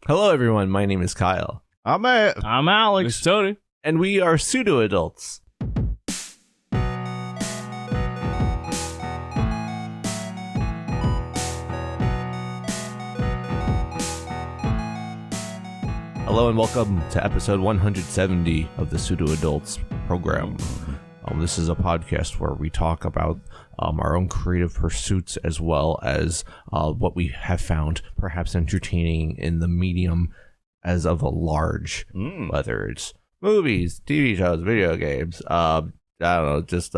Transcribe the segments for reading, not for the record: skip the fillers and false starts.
Hello, everyone. My name is Kyle. I'm Alex. It's Tony. And we are Pseudo Adults. Hello and welcome to episode 170 of the Pseudo Adults program. This is a podcast where we talk about our own creative pursuits as well as what we have found perhaps entertaining in the medium as of a large, whether it's movies, TV shows, video games, I don't know, just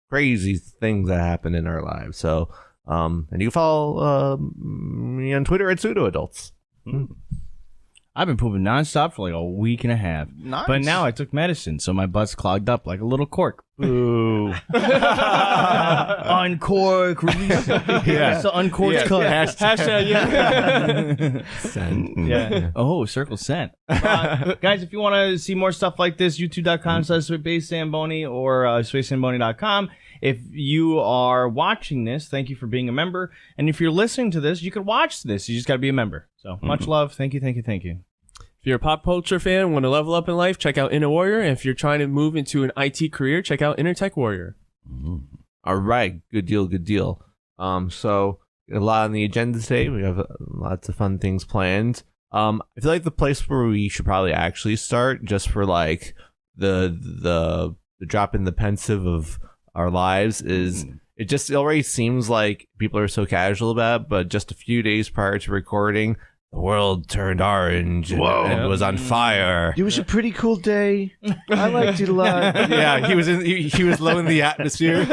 crazy things that happen in our lives. So, and you can follow me on Twitter at Pseudo Adults. I've been pooping nonstop for like a week and a half. Nice. But now I took medicine, so my butt's clogged up like a little cork. Boo. Uncork. Release. Yeah. So uncorked cut. Hashtag, yeah. Send. Yeah. Oh, circle sent. Guys, if you want to see more stuff like this, youtube.com/SpaceZamboni or SpaceZamboni.com. If you are watching this, thank you for being a member. And if you're listening to this, you can watch this. You just got to be a member. So much love. Thank you, thank you, thank you. If you're a pop culture fan, want to level up in life, check out Inner Warrior. And if you're trying to move into an IT career, check out Inner Tech Warrior. All right. Good deal. Good deal. So a lot on the agenda today. We have lots of fun things planned. I feel like the place where we should probably actually start, just for like the drop in the pensive of our lives, is it just already seems like people are so casual about it, but just a few days prior to recording, the world turned orange and was on fire. It was a pretty cool day. I liked it a lot. Yeah, he was low in the atmosphere.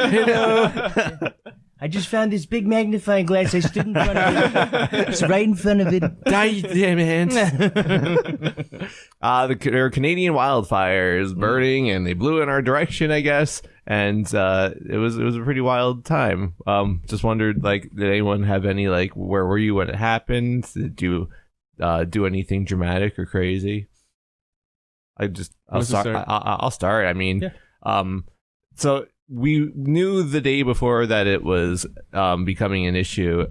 I just found this big magnifying glass. I stood in front of it. It's right in front of it. Die, damn it. There were Canadian wildfires burning, and they blew in our direction, I guess. And it was a pretty wild time. Just wondered, like, did anyone have any, like, where were you when it happened? Did you do anything dramatic or crazy? I'll start. I mean, so we knew the day before that it was becoming an issue,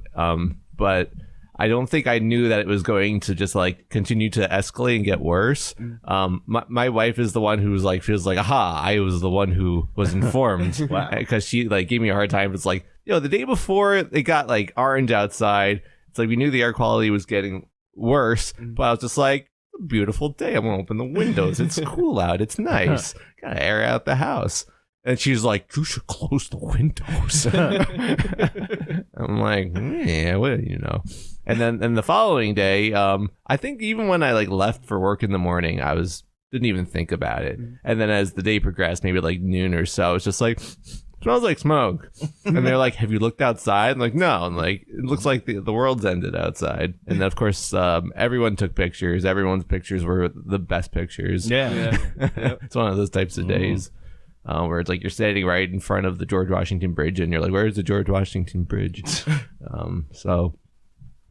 but I don't think I knew that it was going to just like continue to escalate and get worse. My wife is the one who's like feels like, aha, I was the one who was informed. Because she like gave me a hard time. It's like, the day before it got like orange outside. It's like we knew the air quality was getting worse, but I was just like, beautiful day. I'm gonna open the windows. It's cool out. It's nice. Gotta air out the house. And she's like, you should close the windows. I'm like, yeah, what do you know? And then the following day, I think even when I like left for work in the morning, didn't even think about it. And then as the day progressed, maybe like noon or so, it's just like, smells like smoke. And they're like, have you looked outside? I'm like, no. And like, it looks like the world's ended outside. And then, of course, everyone took pictures. Everyone's pictures were the best pictures. Yeah. It's one of those types of days. Where it's like you're standing right in front of the George Washington Bridge and you're like, where's the George Washington Bridge? So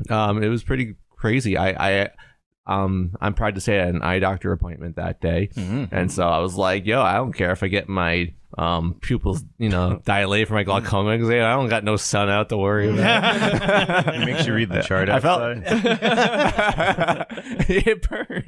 it was pretty crazy. I'm proud to say I had an eye doctor appointment that day. And so I was like, I don't care if I get my pupils, dilate for my glaucoma because I don't got no sun out to worry about. It makes you read the chart outside. It burns.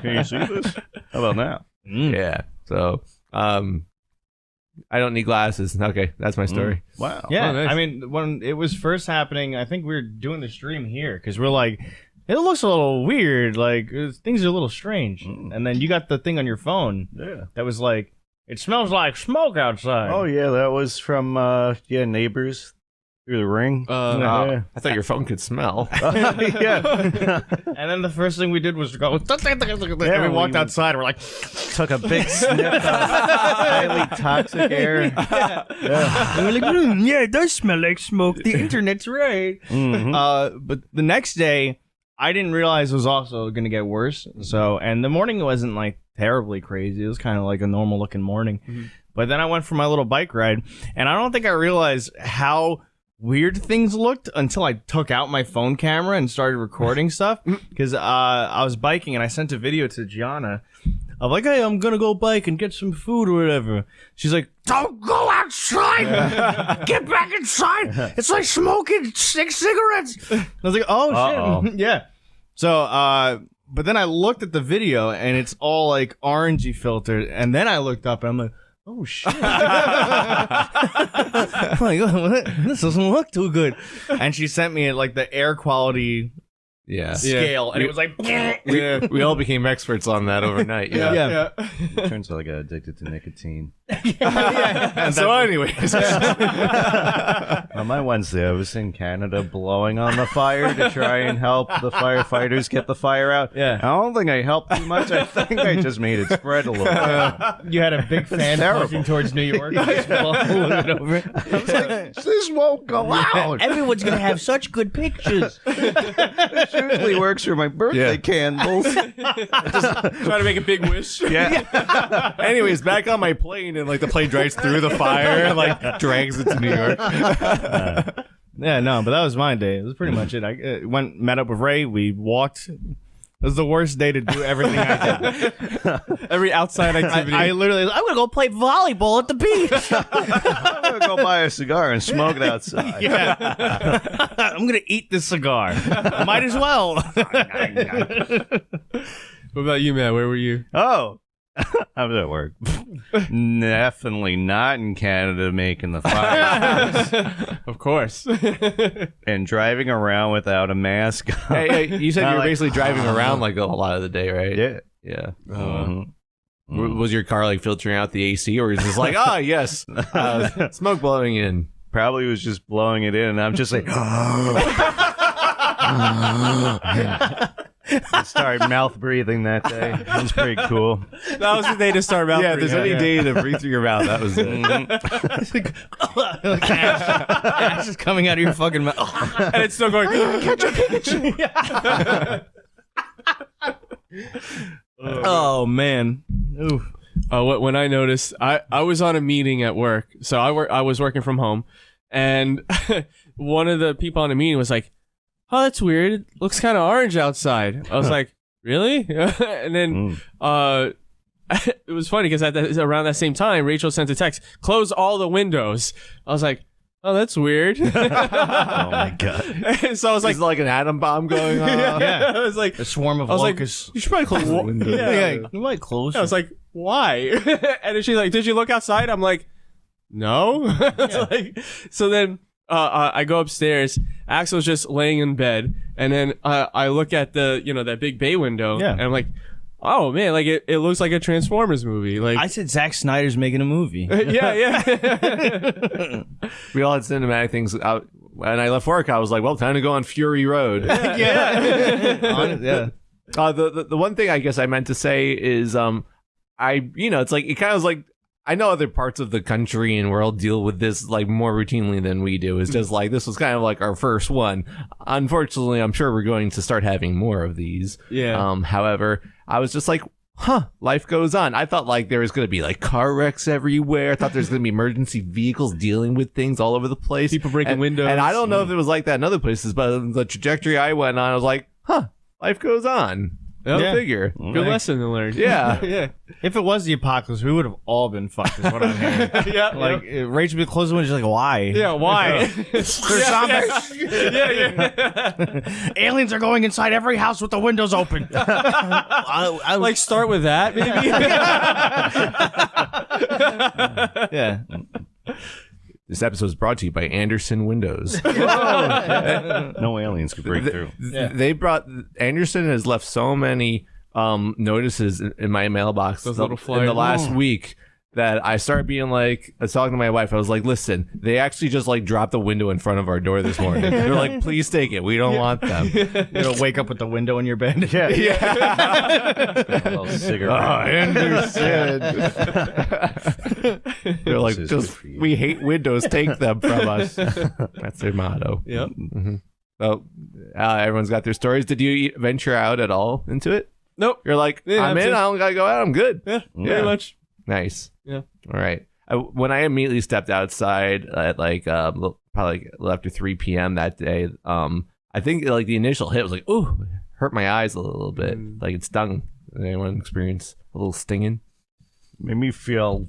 Can you see this? How about now? Yeah. So I don't need glasses. Okay, that's my story. Wow. Yeah. Oh, nice. I mean, when it was first happening, I think we were doing the stream here because we're like, it looks a little weird. Like, things are a little strange. And then you got the thing on your phone that was like, it smells like smoke outside. Oh, yeah, that was from, Neighbors through the ring. I thought your phone could smell. Yeah. And then the first thing we did was go, and we walked outside. We're like, Took a big sniff of highly toxic air. And we're like, yeah, it does smell like smoke. The internet's right. but the next day, I didn't realize it was also going to get worse. So, and the morning wasn't like terribly crazy. It was kind of like a normal looking morning. But then I went for my little bike ride, and I don't think I realized how weird things looked until I took out my phone camera and started recording stuff. Because I was biking, and I sent a video to Gianna of like, hey, I'm going to go bike and get some food or whatever. She's like, don't go outside. Get back inside. It's like smoking 6 cigarettes. I was like, oh, shit. Yeah. So, but then I looked at the video and it's all like orangey filtered, and then I looked up and I'm like, oh shit! I'm like, what? This doesn't look too good. And she sent me like the air quality scale, and it was like, we all became experts on that overnight. yeah. It turns out I got addicted to nicotine. So, anyways, On my Wednesday, I was in Canada blowing on the fire to try and help the firefighters get the fire out. Yeah. I don't think I helped too much. I think I just made it spread a little bit. You had a big fan pushing towards New York. Just blowing it over. I was like, this won't go out. Everyone's gonna have such good pictures. It usually works for my birthday candles. Trying to make a big wish. yeah. Anyways, back on my plane, and like the plane drives through the fire and like drags it to New York. Yeah, no, but that was my day. It was pretty much it. I met up with Ray. We walked. It was the worst day to do everything I did. Every outside activity. I literally, I'm gonna go play volleyball at the beach. I'm going to go buy a cigar and smoke it outside. Yeah, I'm gonna eat this cigar. Might as well. What about you, Matt? Where were you? Oh, I was at work. Definitely not in Canada making the fire Of course. and driving around without a mask. Hey, you said you were Like, basically driving around like a lot of the day, right? Yeah. Yeah. Mhm. Was your car like filtering out the AC, or was it just like, ah, yes, smoke blowing in? Probably was just blowing it in, and I'm just like, I started mouth breathing that day. It was pretty cool. That was the day to start out. Yeah, if there's any day to breathe through your mouth, that was it. Like ash is coming out of your fucking mouth. And it's still going, catch a Pikachu. Oh man. Oof. When I noticed, I was on a meeting at work. So I was working from home. And one of the people on the meeting was like, oh, that's weird. It looks kind of orange outside. I was like, really? And then it was funny because around that same time, Rachel sent a text, close all the windows. I was like, oh, that's weird. Oh my god. So I was like, It's like an atom bomb going on. Yeah. I was like, A swarm of I was like, locusts. you should probably close the window. Yeah, you might close. I was like, why? And then she's like, did you look outside? I'm like, no. So then I go upstairs. Axel's just laying in bed, and then I look at the that big bay window, and I'm like, oh man, like it looks like a Transformers movie. Like I said, Zack Snyder's making a movie. yeah. We all had cinematic things out. When I left work, I was like, well, time to go on Fury Road. Yeah. The one thing I guess I meant to say is it's like it kind of like I know other parts of the country and world deal with this like more routinely than we do. It's just like this was kind of like our first one. Unfortunately, I'm sure we're going to start having more of these. Yeah. However, I was just like, life goes on. I thought like there was going to be like car wrecks everywhere. I thought there's going to be emergency vehicles dealing with things all over the place. People breaking windows. And I don't know if it was like that in other places, but the trajectory I went on, I was like, life goes on. Go figure. Good lesson to learn. Yeah. Yeah. If it was the apocalypse, we would have all been fucked. Is what I'm hearing. Yeah. Like Rachel would be closing the window. She's like, why? Yeah. Why? They're zombies. Yeah. Aliens are going inside every house with the windows open. I like start with that maybe. Yeah. This episode is brought to you by Anderson Windows. No aliens could break through. They brought Anderson has left so many notices in my mailbox Those little in flyers. the last week that I started being like, I was talking to my wife. I was like, listen, they actually just like dropped the window in front of our door this morning. They're like, please take it. We don't want them. You're gonna wake up with the window in your bed. A little cigarette. Anderson. They're like, This is just good for you. we hate windows. Take them from us. That's their motto. Yep. So everyone's got their stories. Did you venture out at all into it? Nope. You're like, Yeah, I'm in. absolutely. I don't gotta go out. I'm good. Yeah. Yeah. Pretty much. Nice. Yeah. All right. When I immediately stepped outside at like probably like after 3 p.m. that day, I think like the initial hit was like, ooh, hurt my eyes a little bit. Like it stung. Did anyone experience a little stinging? Made me feel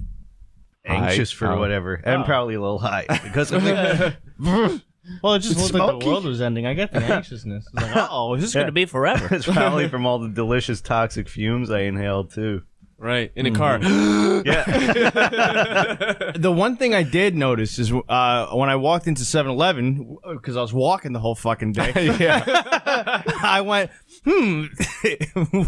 anxious for High. whatever. And probably a little high. Because I'm like, Well, it just looked like the Smoky. world was ending. I get the anxiousness. It's like, oh, is this going to be forever? It's probably from all the delicious toxic fumes I inhaled too. Right, in a car. Yeah. The one thing I did notice is when I walked into 7-Eleven, because I was walking the whole fucking day, I went,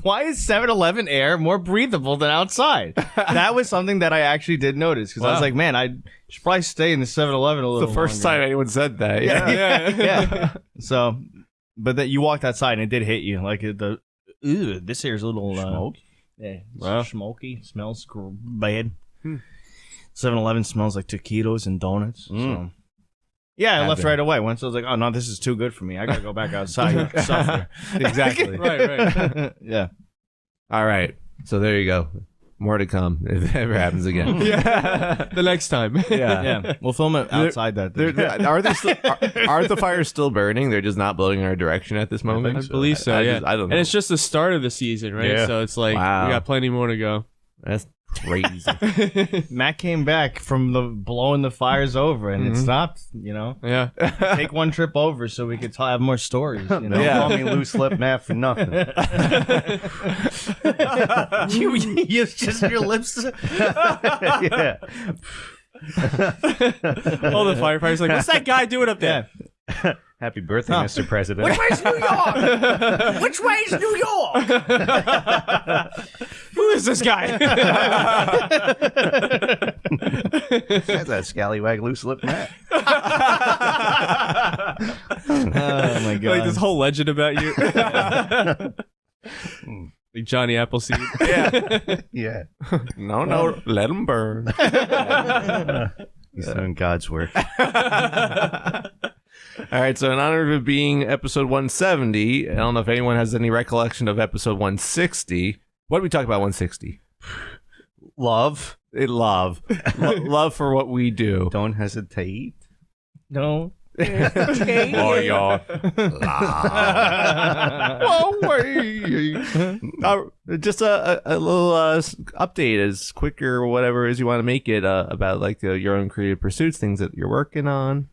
why is 7-Eleven air more breathable than outside? That was something that I actually did notice, because I was like, man, I should probably stay in the 7-Eleven a little The first time longer. anyone said that. Yeah. So, but that you walked outside and it did hit you. Like this air's a little... Smoke? Yeah, Wow. smoky. Smells bad. 7-Eleven smells like taquitos and donuts. So. Yeah, I left right away. Once I was like, oh, no, this is too good for me. I got to go back outside and suffer. Exactly. Right. Yeah. All right. So there you go. More to come if it ever happens again. The next time. Yeah. We'll film it outside that. Are the fires still burning? They're just not blowing in our direction at this moment. I believe so, yeah. I don't know. And it's just the start of the season, right? Yeah. So it's like, Wow. we got plenty more to go. That's crazy. Matt came back from the blowing the fires over, and it stopped. Yeah. Take one trip over so we could have more stories. Don't call me loose lip Matt for nothing. you just your lips. Yeah. All the firefighters like, what's that guy doing up there? Happy birthday, Mr. President. Where's New York? Which way's New York? Who is this guy? That's that scallywag loose lip Matt. Oh my god! Like this whole legend about you. Like Johnny Appleseed. Yeah. No, let them burn. He's doing God's work. All right, so in honor of it being episode 170, I don't know if anyone has any recollection of episode 160. What did we talk about 160? Love. Love. Love for what we do. Don't hesitate. No. Oh, y'all. Just a little update, as quick or whatever as you want to make it, about like your own creative pursuits, things that you're working on.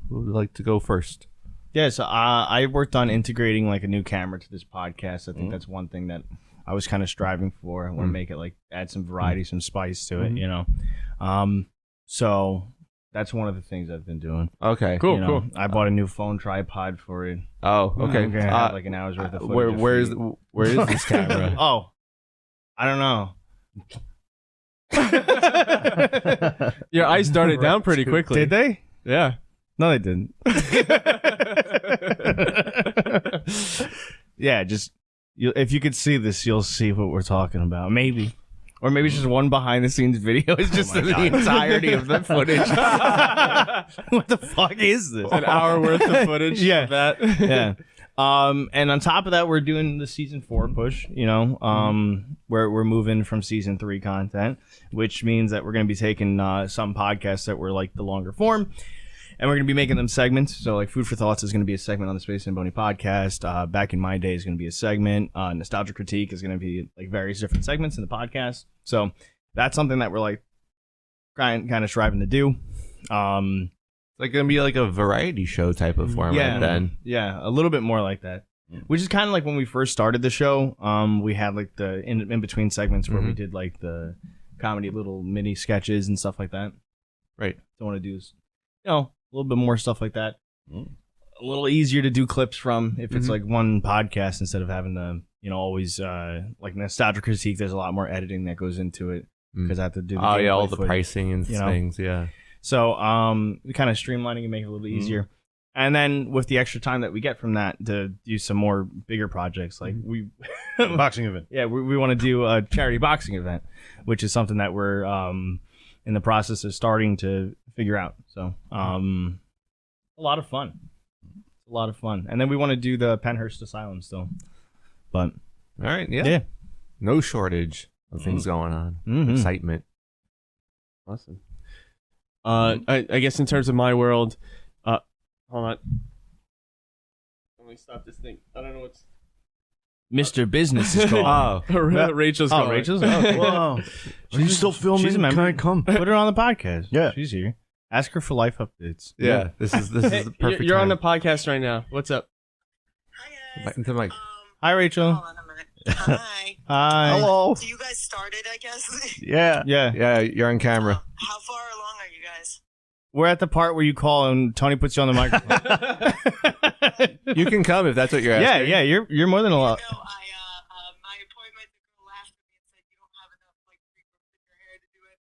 Who would like to go first? Yeah, so I worked on integrating like a new camera to this podcast. I think that's one thing that I was kind of striving for. I want to make it like add some variety, some spice to it, So that's one of the things I've been doing. Okay, Cool. I bought a new phone tripod for it. Oh, okay. I'm gonna have like an hour's worth of footage. Where is this camera? Oh, I don't know. Your eyes darted down pretty quickly. Did they? Yeah. No, they didn't. Yeah, just if you could see this, you'll see what we're talking about. Maybe. Or maybe it's just one behind the scenes video. It's just the entirety of the footage. What the fuck is this? An hour worth of footage Yeah. of that. Yeah. And on top of that, we're doing the season 4 push, we're moving from season 3 content, which means that we're going to be taking some podcasts that were like the longer form, and we're going to be making them segments. So like Food for Thoughts is going to be a segment on the Space and Boney podcast. Back in My Day is going to be a segment. Nostalgia Critique is going to be like various different segments in the podcast. So that's something that we're like kind of striving to do. It's like gonna be like a variety show type of format then. Yeah, a little bit more like that. Which is kind of like when we first started the show. We had like the in between segments where we did like the comedy little mini sketches and stuff like that. Right. Don't want to do, a little bit more stuff like that. A little easier to do clips from if it's like one podcast instead of having to, always like Nostalgia Critique. There's a lot more editing that goes into it because I have to do. All the footage. pricing and things. Yeah. So, kind of streamlining and make it a little easier. And then with the extra time that we get from that to do some more bigger projects, like we Boxing event. Yeah, we want to do a charity boxing event, which is something that we're in the process of starting to figure out. So, a lot of fun. A lot of fun. And then we want to do the Penhurst Asylum still. But All right. Yeah. No shortage of things going on. Excitement. Awesome. I guess in terms of my world, hold on. Let me stop this thing. I don't know what's. Mr. Business is called. Rachel's calling. Rachel's? Oh, Whoa. Are you still filming? She's a member. Can I come? Put her on the podcast. Yeah. She's here. Ask her for life updates. Yeah, this is the perfect. You're on the time. podcast right now. What's up? Hi guys. Into my- Hi, Rachel. Hold on a minute. Hi. Hi. Hello. So you guys started, I guess. Yeah. Yeah. Yeah, you're on camera. How far along are you guys? We're at the part where you call and Tony puts you on the microphone. You can come if that's what you're asking. yeah, you're more than allowed. No, my appointment, the girl laughed at me and said you don't have enough like frequency in your hair to do it.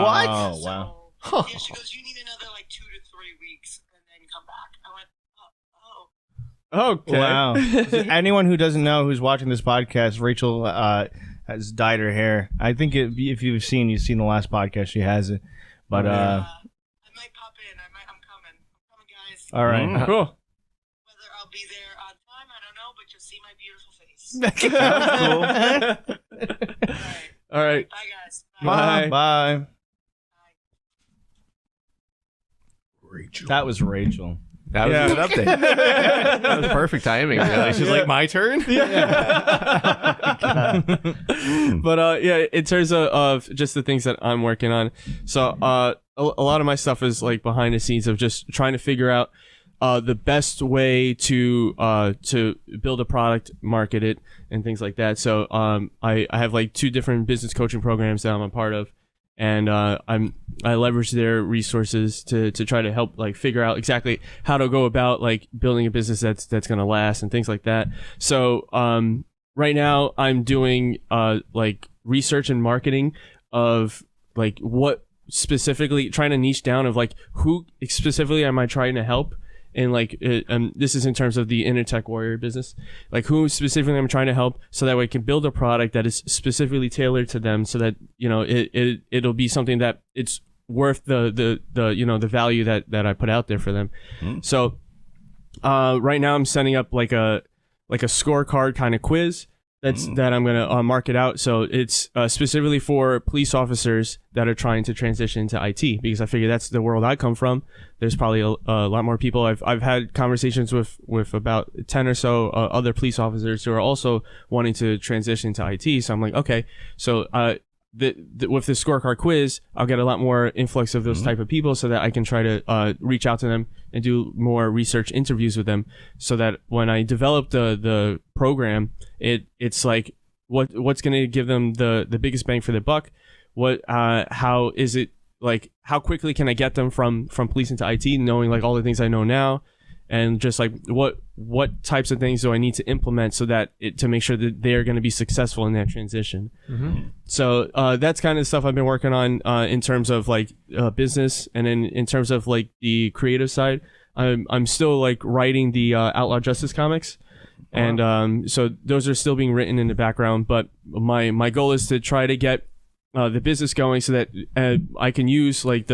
What? Oh, So, wow. Yeah, she goes, you need another like 2 to 3 weeks and then come back. I went, Okay. Wow. So anyone who doesn't know who's watching this podcast, Rachel has dyed her hair. I think if you've seen the last podcast, she has it. But I might pop in. I'm coming. I'm coming, guys. all right. Cool. Whether I'll be there on time, I don't know, but you'll see my beautiful face. All right. All right. Bye, guys. Bye. Bye. That was Rachel. That was a good update. That was perfect timing. Really. She's like, my turn? But yeah, in terms of just the things that I'm working on, so a lot of my stuff is like behind the scenes of just trying to figure out the best way to build a product, market it, and things like that. So I have like 2 different business coaching programs that I'm a part of, and I leverage their resources to try to help like figure out exactly how to go about like building a business that's going to last and things like that. So right now I'm doing like research and marketing of like what specifically, trying to niche down of like who specifically am I trying to help. And like, this is in terms of the Inner Tech Warrior business, like who specifically I'm trying to help, so that way I can build a product that is specifically tailored to them, so that it'll be something that it's worth the value that I put out there for them. So right now I'm setting up like a scorecard kind of quiz that I'm gonna market out. So it's specifically for police officers that are trying to transition into IT, because I figure that's the world I come from. There's probably a lot more people. I've had conversations with about 10 or so other police officers who are also wanting to transition to IT. So I'm like, okay, so with the scorecard quiz, I'll get a lot more influx of those type of people, so that I can try to reach out to them and do more research interviews with them, so that when I develop the program, it's like what's going to give them the biggest bang for the buck. How is it, like, how quickly can I get them from police into IT, knowing like all the things I know now, and just like what types of things do I need to implement so that to make sure that they're going to be successful in that transition. So that's kind of stuff I've been working on in terms of like business, and then in terms of like the creative side, I'm still like writing the Outlaw Justice comics, and so those are still being written in the background. But my goal is to try to get the business going, so that I can use like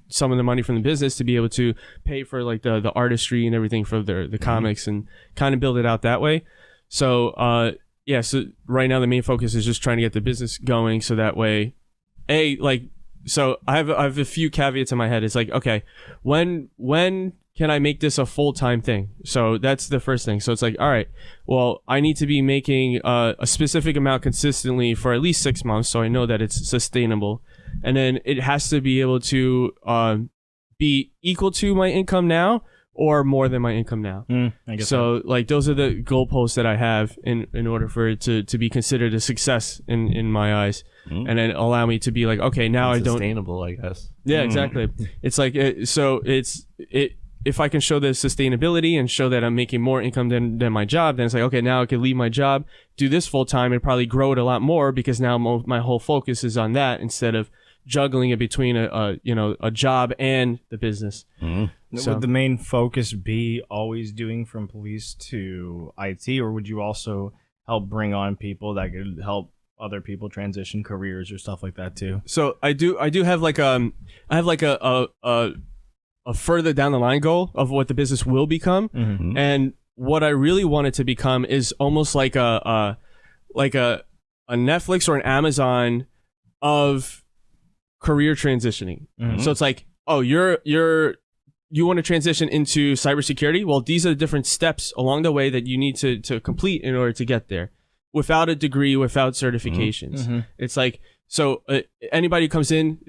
some of the money from the business to be able to pay for like the artistry and everything for the comics, and kind of build it out that way. So so right now the main focus is just trying to get the business going, so that way so I have a few caveats in my head. It's like, okay, when can I make this a full-time thing? So that's the first thing. So it's like, all right, well, I need to be making a specific amount consistently for at least 6 months, so I know that it's sustainable. And then it has to be able to be equal to my income now, or more than my income now. I guess So like those are the goalposts that I have in order for it to be considered a success in my eyes, and then allow me to be like, okay, now I don't. Sustainable, I guess. Yeah, exactly. It's like if I can show the sustainability and show that I'm making more income than my job, then it's like, okay, now I can leave my job, do this full time, and probably grow it a lot more, because now my whole focus is on that, instead of juggling it between a job and the business. Would the main focus be always doing from police to IT, or would you also help bring on people that could help other people transition careers or stuff like that too? So I do have like I have like a further down the line goal of what the business will become, and what I really want it to become is almost like a Netflix or an Amazon of career transitioning. So it's like, oh, you want to transition into cybersecurity? Well, these are the different steps along the way that you need to complete in order to get there, without a degree, without certifications. It's like, So anybody who comes in,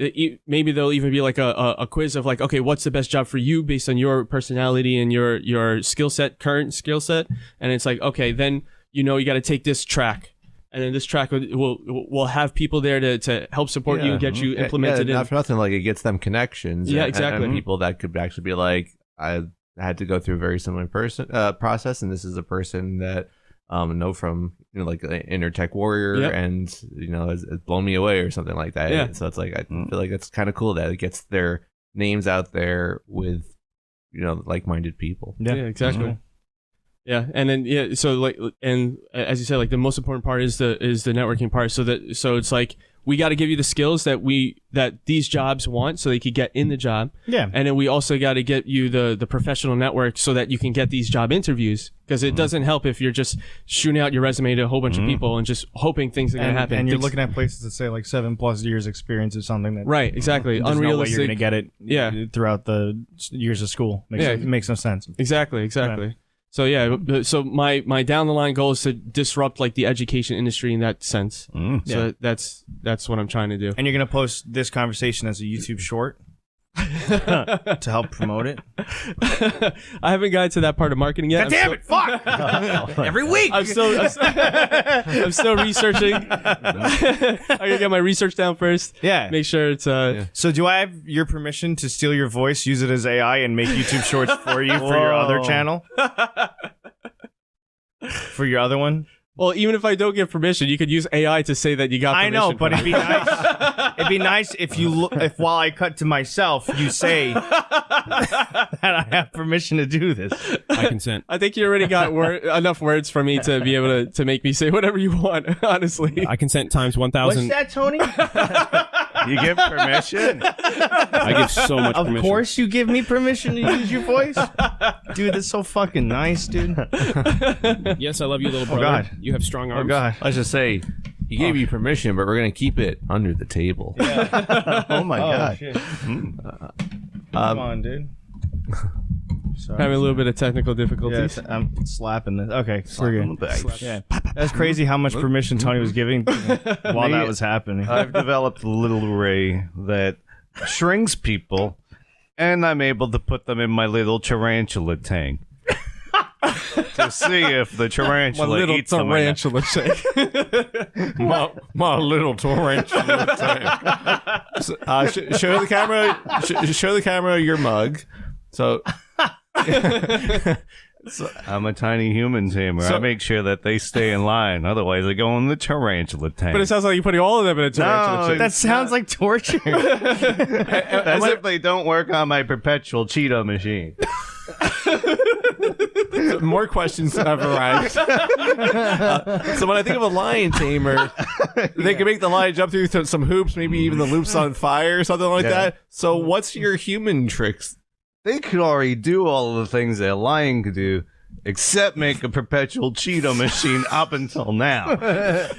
maybe there'll even be like a quiz of like, okay, what's the best job for you based on your personality and your skill set, current skill set. And it's like, okay, then, you got to take this track. And then this track will have people there to help support you and get you implemented in. Not for nothing, like it gets them connections. Yeah, and exactly. people that could actually be like, I had to go through a very similar process, and this is a person that know from like an inner tech warrior, and has blown me away or something like that. Yeah. So it's like I feel like it's kind of cool that it gets their names out there with like-minded people. Yeah, exactly. Mm-hmm. Yeah, and then so like, and as you said, like the most important part is the networking part. So it's like we got to give you the skills that these jobs want, so they could get in the job. Yeah, and then we also got to get you the professional network so that you can get these job interviews. Because it doesn't help if you're just shooting out your resume to a whole bunch of people and just hoping things are going to happen. And you're looking at places that say like 7+ years experience or something. That right, exactly. There's unrealistic. No way you're going to get it. Throughout the years of school. It makes no sense. Exactly. Yeah. So my down the line goal is to disrupt like the education industry in that sense. So that's what I'm trying to do. And you're gonna post this conversation as a YouTube short to help promote it. I haven't gotten to that part of marketing yet. God damn it! Fuck! Every week. I'm still researching. I gotta get my research down first. Yeah. Make sure it's. So do I have your permission to steal your voice, use it as AI, and make YouTube shorts for you for your other channel? For your other one? Well, even if I don't get permission, you could use AI to say that you got permission. I know, but it'd be nice. It'd be nice if if while I cut to myself, you say that I have permission to do this. I consent. I think you already got enough words for me to be able to make me say whatever you want, honestly. I consent times 1,000. What's that, Tony? You give permission? I give so much permission. Of course you give me permission to use your voice? Dude, that's so fucking nice, dude. Yes, I love you, little brother. God. You have strong arms. Oh, God. Let's just say he gave you permission, but we're going to keep it under the table. Yeah. Oh, my God. Shit. Come on, dude. Sorry. Having a little bit of technical difficulties. Yeah, I'm slapping this. Okay, we're good. Back. Yeah. That's crazy how much permission Tony was giving while that was happening. I've developed a little ray that shrinks people, and I'm able to put them in my little tarantula tank to see if the tarantula eats them. My little tarantula tank. So, show the camera. Show the camera your mug. So I'm a tiny human tamer. I make sure that they stay in line. Otherwise, they go in the tarantula tank. But it sounds like you're putting all of them in a tarantula tank. That sounds like torture. As if they don't work on my perpetual Cheeto machine. More questions have arrived. So when I think of a lion tamer, they can make the lion jump through some hoops, maybe even the loops on fire or something like that. So what's your human tricks? They could already do all of the things that a lion could do, except make a perpetual Cheeto machine up until now.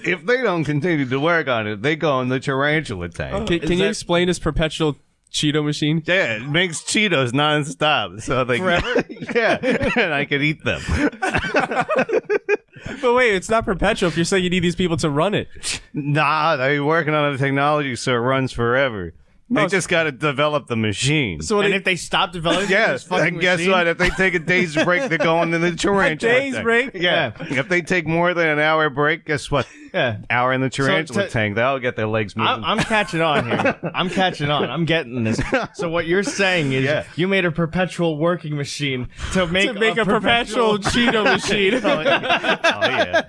If they don't continue to work on it, they go in the tarantula tank. Can you explain this perpetual Cheeto machine? Yeah, it makes Cheetos nonstop, so they yeah, and I could eat them. But wait, it's not perpetual if you're saying you need these people to run it. Nah, they're working on the technology so it runs forever. They just got to develop the machine. So if they stop developing this fucking and guess machine? what? If they take a day's break, they're going in the tarantula day's tank. break? Yeah. If they take more than an hour break, guess what? Yeah. Hour in the tarantula tank. That'll get their legs moving. I'm catching on here. I'm catching on. I'm getting this. So what you're saying is you made a perpetual working machine to make a perpetual Cheeto machine. Oh yeah.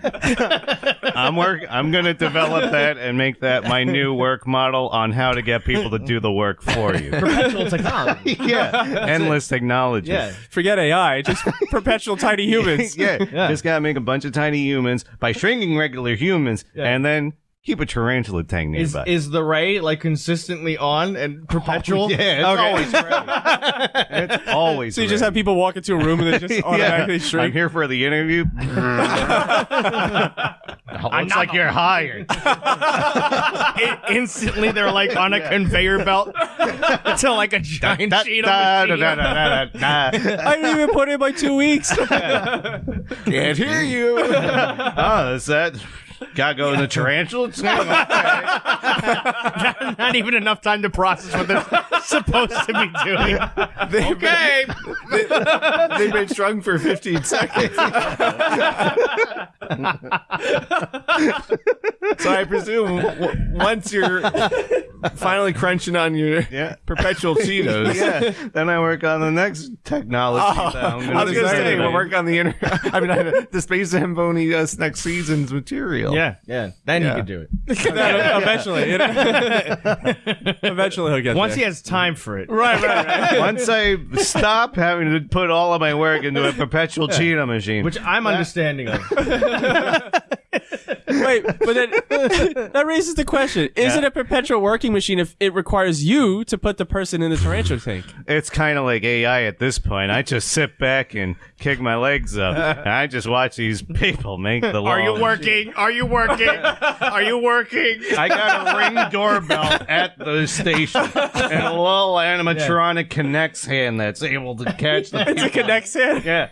I'm going to develop that and make that my new work model on how to get people to do the work for you. Perpetual technology. Yeah. Endless technology. Yeah. Forget AI, just perpetual tiny humans. Yeah. Just got to make a bunch of tiny humans by shrinking regular humans and then keep a tarantula tank nearby. Is the ray like consistently on and perpetual? Yeah, it's always ready. It's always So you just have people walk into a room and they just automatically shrink? I'm here for the interview. Looks like you're hired. Instantly, they're like on a conveyor belt to like a giant Cheeto machine. I didn't even put in my 2 weeks. Can't hear you. Oh, is that Gotta go in the tarantula tank. Not even enough time to process what they're supposed to be doing. They've been strung for 15 seconds. So I presume once you're finally crunching on your Perpetual Cheetos. Yeah. Then I work on the next technology. that I'm I was going to say, design. we'll work on the the Space Zamboni next season's material. Yeah. Then you Yeah. can do it. Eventually. Eventually he'll get Once there. he has time for it. Right. Once I stop having to put all of my work into a Perpetual Cheeto machine. Which I'm understanding of. Wait, but then that raises the question: is it a perpetual working machine if it requires you to put the person in the tarantula tank? It's kind of like AI at this point. I just sit back and kick my legs up, and I just watch these people make the law. Are you working? Are you working? Are you working? I got a Ring doorbell at the station, and a little animatronic Connects hand that's able to catch the It's a connect hand. Yeah.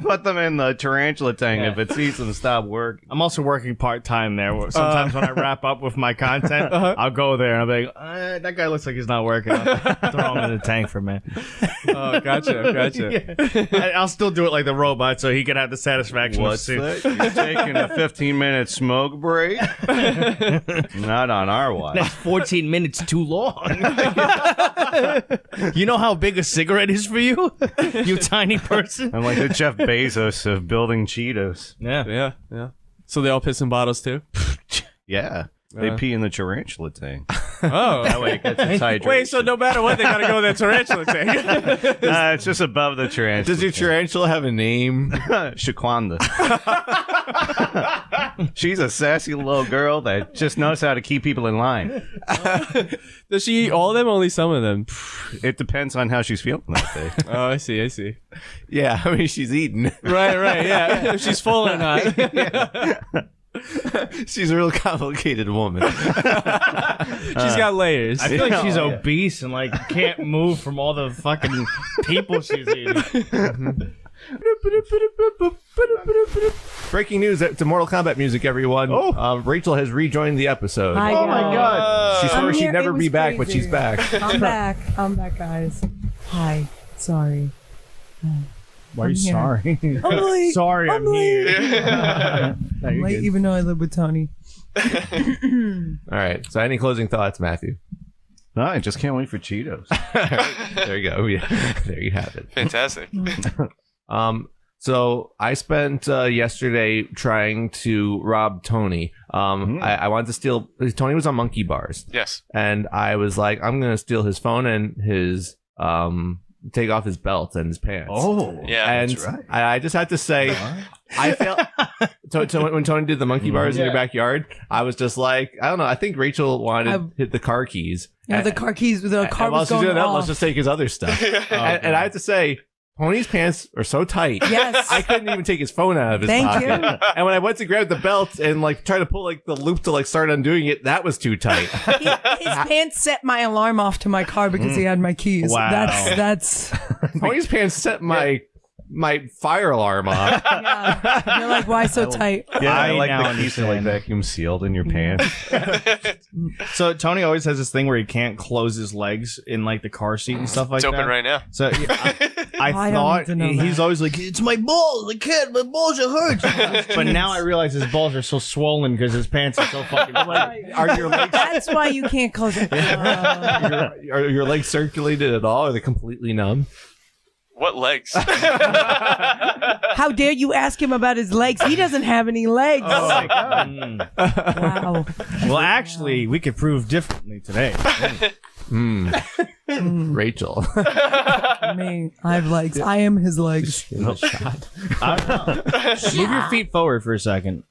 Put them in the tarantula tank if it sees them stop working. I'm also working part-time there. Sometimes when I wrap up with my content, I'll go there and I'll be like, that guy looks like he's not working. I'll throw him in the tank for a minute. Oh, gotcha. I'll still do it like the robot so he can have the satisfaction What's of that? You're taking a 15-minute smoke break? Not on our watch. That's 14 minutes too long. You know how big a cigarette is for you? You tiny person? I'm like the Jeff Bezos of building Cheetos. Yeah. Yeah. So they all piss in bottles too? Yeah. They pee in the tarantula tank. Oh. That way it gets its hydration. Wait, so no matter what, they gotta go in that tarantula tank. It's just above the tarantula. Does your tarantula have a name? Shaquanda. She's a sassy little girl that just knows how to keep people in line. Does she eat all of them or only some of them? It depends on how she's feeling that day. Oh, I see. Yeah, I mean, she's eating. Right, yeah. If she's full or not. She's a real complicated woman. She's got layers. I feel like she's obese and like can't move from all the fucking people she's eating. Breaking news to Mortal Kombat music, everyone. Rachel has rejoined the episode. Hi, Oh my guys. god. She swore I'm she'd here. never It be was back, but crazy. she's back. I'm back, guys. Hi. Sorry. Why are you here. sorry? I'm late. Sorry, I'm here. I'm late, even though I live with Tony. All right. So, any closing thoughts, Matthew? No, I just can't wait for Cheetos. There you go. Yeah. There you have it. Fantastic. So I spent yesterday trying to rob Tony. I wanted to steal. Tony was on monkey bars, Yes. and I was like, I'm gonna steal his phone and his take off his belt and his pants. Yeah. And I just had to say, I felt when Tony did the monkey bars in your backyard, I was just like, I don't know. I think Rachel wanted to hit the car keys. Yeah, the car keys, the car And while was she's going doing that, off. let's just take his other stuff. And I have to say, Tony's pants are so tight. Yes. I couldn't even take his phone out of his Thank pocket. you. And when I went to grab the belt and like try to pull like the loop to like start undoing it, that was too tight. His pants set my alarm off to my car because he had my keys. Wow. That's Tony's pants set my fire alarm off. yeah. You're like, why so tight? Yeah, I I like now the keys are like understand. vacuum sealed in your pants. So Tony always has this thing where he can't close his legs in like the car seat and stuff like It's that. open right now. So I I don't thought need to know he's that. always like, it's my balls. I can't. My balls are hurt. But now I realize his balls are so swollen because his pants are so fucking tight. Are your legs That's why you can't close it. are your legs circulated at all? Are they completely numb? What legs? How dare you ask him about his legs? He doesn't have any legs. Mm. Wow. Well, actually, we could prove differently today. Rachel. Me, I have legs. I am his legs. Move your feet forward for a second.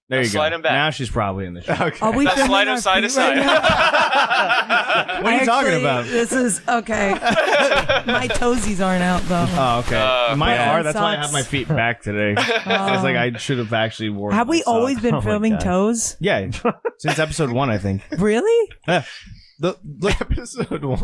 There you go. slide 'em back. Now she's probably in the shot. Are we Now filming slide 'em our side to feet right side. now? What are you talking Actually, about? This is okay. My toesies aren't out though. Oh, okay. Mine yeah. are. That's why I Socks. have my feet back today. I was like, I should have actually worn. Have my we always socks. been Oh my filming God. toes? Yeah, since episode 1, I think. Really? Yeah. The episode 1.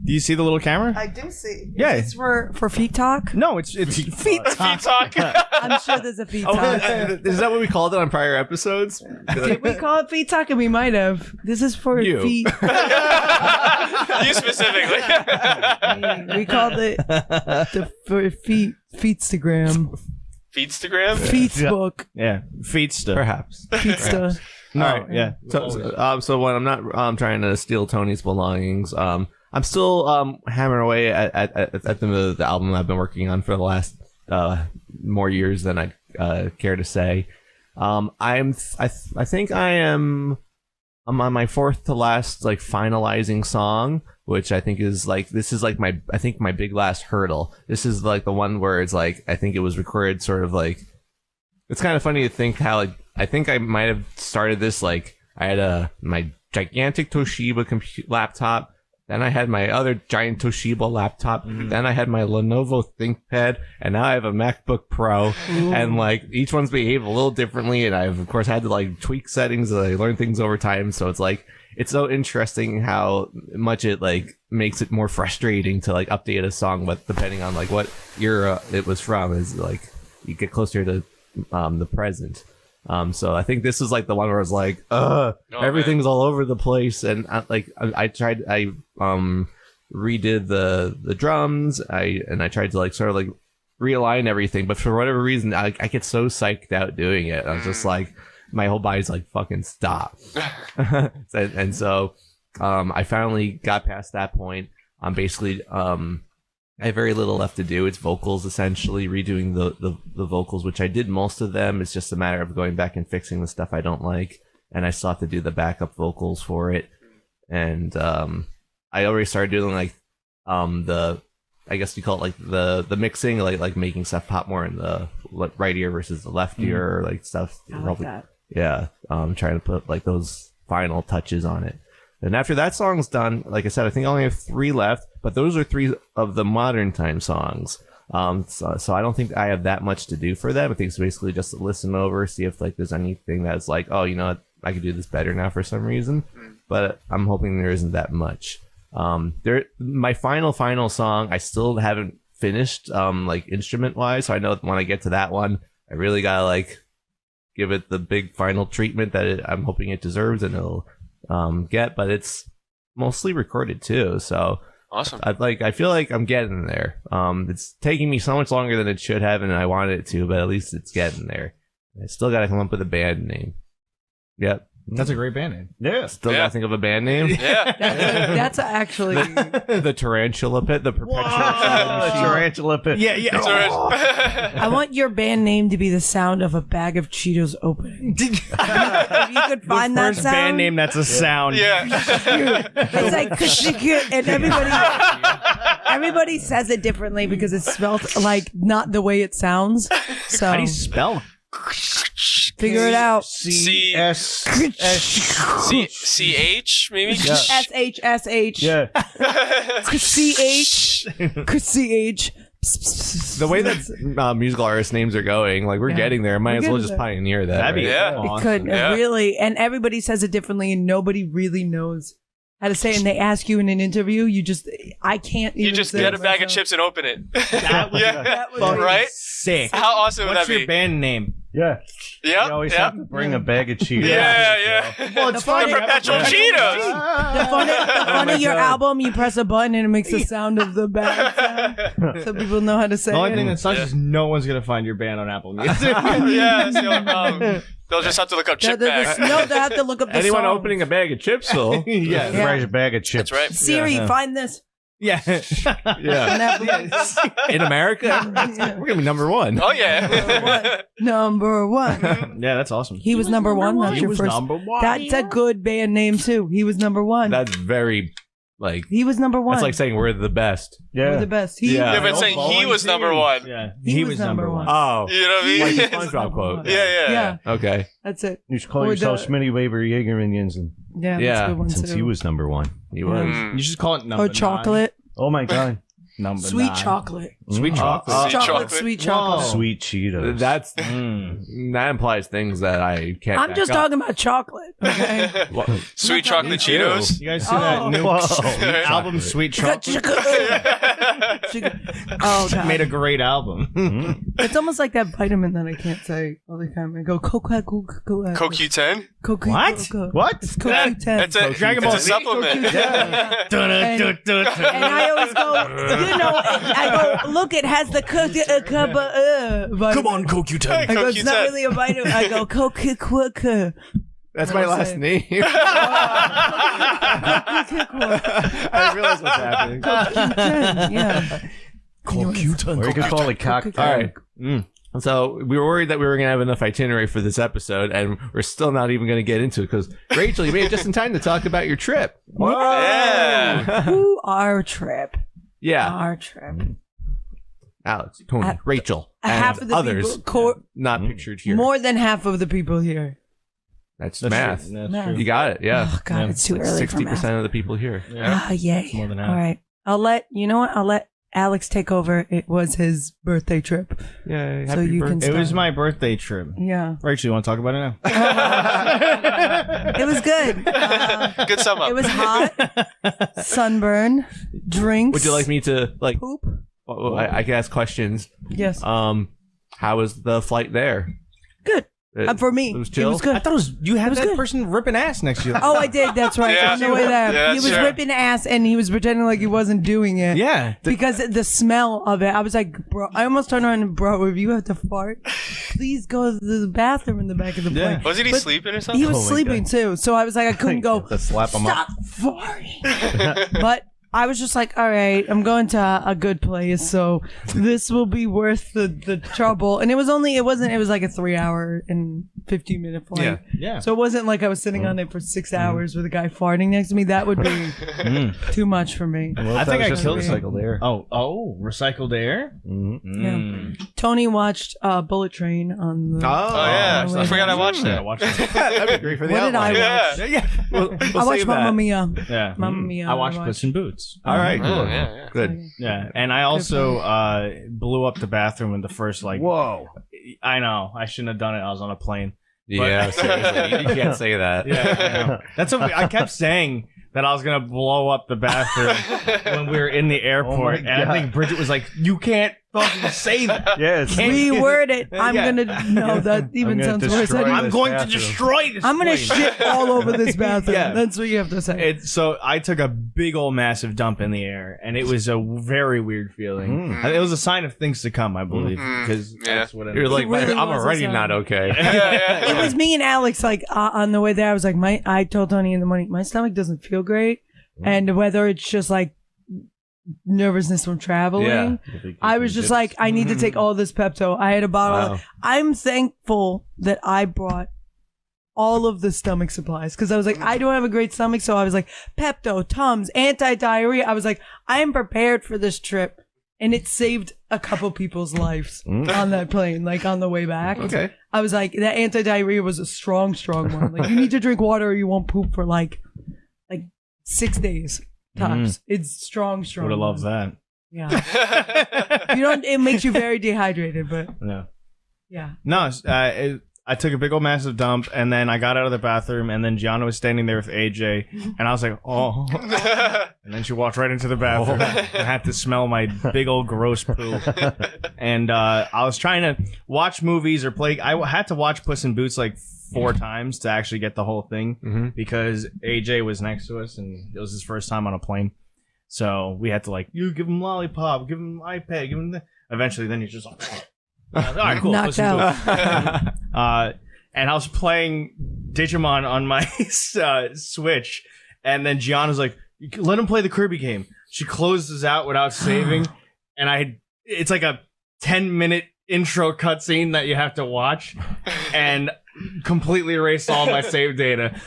Do you see the little camera? I do see. Yeah. Is this for feet talk? No, it's feet talk. I'm sure there's a feet talk. Is that what we called it on prior episodes? Did we call it feet talk? And we might have. This is for You. feet. You specifically. We called it for feetstagram. Feetstagram? Feetsbook. Yeah, Feetsta. Perhaps. Feetsta. No, All right. yeah. So when I'm not trying to steal Tony's belongings, I'm still hammering away at the album I've been working on for the last more years than I'd care to say. I think I'm on my fourth to last like finalizing song, which I think is like my big last hurdle. This is like the one where it's like I think it was recorded sort of like. It's kind of funny to think how I think I might have started this like I had my gigantic Toshiba laptop. Then I had my other giant Toshiba laptop. Then I had my Lenovo ThinkPad, and now I have a MacBook Pro. And like each one's behaved a little differently, and I've of course had to like tweak settings as I learn things over time. So it's like it's so interesting how much it like makes it more frustrating to like update a song, but depending on like what era it was from, is like you get closer to the present. So I think this is like the one where it's like, everything's all over the place, and I redid the drums, I tried to like sort of like realign everything, but for whatever reason I get so psyched out doing it. I was just like, my whole body's like, fucking stop. and so I finally got past that point. I'm basically I have very little left to do. It's vocals, essentially redoing the vocals, which I did most of them. It's just a matter of going back and fixing the stuff I don't like, and I still have to do the backup vocals for it. And I already started doing like I guess you call it like the mixing, like making stuff pop more in the right ear versus the left ear, or like stuff. I like that. Yeah, trying to put like those final touches on it. And after that song's done, like I said, I think I only have 3 left, but those are 3 of the modern time songs. So I don't think I have that much to do for them. I think it's basically just to listen over, see if like there's anything that's like, oh, you know what, I could do this better now for some reason. But I'm hoping there isn't that much. My final song, I still haven't finished, like instrument wise. So I know when I get to that one, I really gotta like give it the big final treatment that I'm hoping it deserves, and it'll get, but it's mostly recorded too, so awesome. I feel like I'm getting there. It's taking me so much longer than it should have, and I wanted it to, but at least it's getting there. I still gotta come up with a band name. Yep. That's a great band name. Yeah. Still gotta think of a band name. Yeah. That's actually The Tarantula Pit, the Perpetual Tarantula Pit. Yeah, yeah. I want your band name to be the sound of a bag of Cheetos opening. If you could find that First sound. band name that's a sound. Yeah. It's like and everybody says it differently because it's spelled like not the way it sounds. So How do you spell? figure it out. C-S-S. C-H, maybe? SHSH. Yeah. CH. CH. The way that musical artist names are going, like we're getting there. Might as well just pioneer that. That'd be Yeah. awesome. It could Yeah. really, and everybody says it differently, and nobody really knows how to say it. And they ask you in an interview, I can't. You even just say get it a bag of myself. chips and open it. That would Yeah. That would be- Right? Sick. How awesome would What's that your be? band name? Yeah. Yeah. You always Yeah. have to bring a bag of Cheetos. Yeah. Well, it's funny- The Perpetual Cheetos. The fun of your album, you press a button and it makes the sound of the bag sound, so people know how to say The only it. thing that sucks is no one's gonna find your band on Apple Music. Yeah, that's the only problem. They'll just have to look up chip bags. No, they have to look up the Anyone song. opening a bag of chips, though? yeah. Yeah. Fresh bag of chips. That's right. Siri, find this. Yeah. Yeah. In America, we're gonna be number 1. Oh, yeah. Number one. Yeah, that's awesome. He was number one. That's He your was first. number one. That's a good band name too. He was number one. That's very like. He was number one. That's like saying we're the best. We're Yeah. the best. He, Yeah. Yeah, but saying he was number 1. Yeah. He was number one. Oh, You know what I mean? like the SpongeBob quote. Yeah. Yeah, Okay. that's it. You should call Or yourself the- Schmitty Weber Jaegerman Jensen. Yeah, Yeah, that's a good one Since too. he was number 1. He was. Mm. You should call it number Or chocolate. Oh my God. Number Sweet 9. chocolate. Sweet chocolate. Sweet chocolate, chocolate. sweet chocolate. Sweet Cheetos. That's that implies things that I can't. I'm back just up. talking about chocolate. Okay. What? Sweet chocolate too. Cheetos. You guys see Oh. that new album, Sweet Chocolate? Oh god. Made a great album. It's almost like that vitamin that I can't say all the time. I go Coca-Cola. CoQ10. What? What? It's CoQ10. That's a Dragon Ball it's a Z? supplement. And I always go, I go, look, it has the vitamin. Come on, CoQ10. I go, it's not CoQ10. really a vitamin. I go, Coca-Cola. That's my last name. I didn't realize what's happening. Yeah. Or you could call it cocktail. All right. So we were worried that we were going to have enough itinerary for this episode, and we're still not even going to get into it because Rachel, you made it just in time to talk about your trip. Yeah. Who our trip? Yeah, Our trip. Alex, Tony, Rachel, Half and of the others people, not pictured here. more than half of the people here. That's math. That's Math. true. You got it. Yeah, Oh God, it's too like early for 60% math. of the people here. Ah, yay. more than half. All right. I'll let Alex take over. It was his birthday trip. Yeah, So you can It was start. my birthday trip. Yeah. Rachel, you want to talk about it now? It was good. Good sum up. It was hot. Sunburn. Drinks. Would you like me to like? Poop? Well, I can ask questions. Yes. How was the flight there? Good. For me, it was chill? good. I thought it was you had was that good. person ripping ass next to you. Oh, I did. That's right. Yeah. On the way there, Yeah, he was sure. ripping ass, and he was pretending like he wasn't doing it. Yeah. Because the smell of it, I was like, bro. I almost turned around and, bro, if you have to fart, please go to the bathroom in the back of the plane. Wasn't he But sleeping or something? He was sleeping too, so I was like, I couldn't go. To slap him up. Stop farting. But I was just like, all right, I'm going to a good place, so this will be worth the trouble. And it was like a 3-hour and 15-minute flight. Yeah. So it wasn't like I was sitting on it for 6 hours with a guy farting next to me. That would be too much for me. Well, I think I just killed recycled air. Oh, recycled air? Yeah. Tony watched Bullet Train on the. Oh yeah, Oh, I forgot I watched I that. watched it. That'd be great for the What did I outline. watch? Yeah. I watched Mamma Mia. Yeah. Mamma Mia. I watched Puss in Boots. All right, cool. Oh, yeah. Good. Yeah. And I also blew up the bathroom in the first Whoa. I know. I shouldn't have done it. I was on a plane. Yeah, seriously. You can't say that. Yeah, I know. That's what I kept saying that I was gonna blow up the bathroom when we were in the airport, and I think Bridget was like, "You can't fucking say that." Yes. Reword it. I'm Yeah. gonna. No, that even gonna sounds worse. destroy I'm this going to bathroom. destroy this. I'm gonna plane. shit all over this bathroom. Yeah. That's what you have to say. So I took a big old massive dump in the air, and it was a very weird feeling. It was a sign of things to come, I believe, because Yeah. that's what it You're like, It really I'm was a already sign. not okay. It was me and Alex, like, on the way there. I was like, I told Tony in the morning, my stomach doesn't feel great. And whether it's just like nervousness from traveling, Yeah. I was just like, I need to take all this Pepto. I had a bottle. Wow. I'm thankful that I brought all of the stomach supplies because I was like, I don't have a great stomach. So I was like, Pepto, Tums, anti-diarrhea. I was like, I am prepared for this trip. And it saved a couple people's lives on that plane, like on the way back. Okay. I was like, that anti-diarrhea was a strong one. Like, you need to drink water or you won't poop for like 6 days tops. It's strong. Would have loved that. Yeah. You don't. It makes you very dehydrated, but No. yeah. No, I took a big old massive dump, and then I got out of the bathroom, and then Gianna was standing there with AJ, and I was like, oh. And then she walked right into the bathroom and had to smell my big old gross poo. And I was trying to watch movies or play. I had to watch Puss in Boots like 4 times to actually get the whole thing because AJ was next to us, and it was his first time on a plane. So we had to like, you give him lollipop, give him iPad, give him the. Eventually, then he's just like, all right, cool. Knocked Puss in out. Boots. And I was playing Digimon on my Switch, and then Gianna's like, "Let him play the Kirby game." She closes out without saving, and it's like a 10-minute intro cutscene that you have to watch, and completely erased all my save data.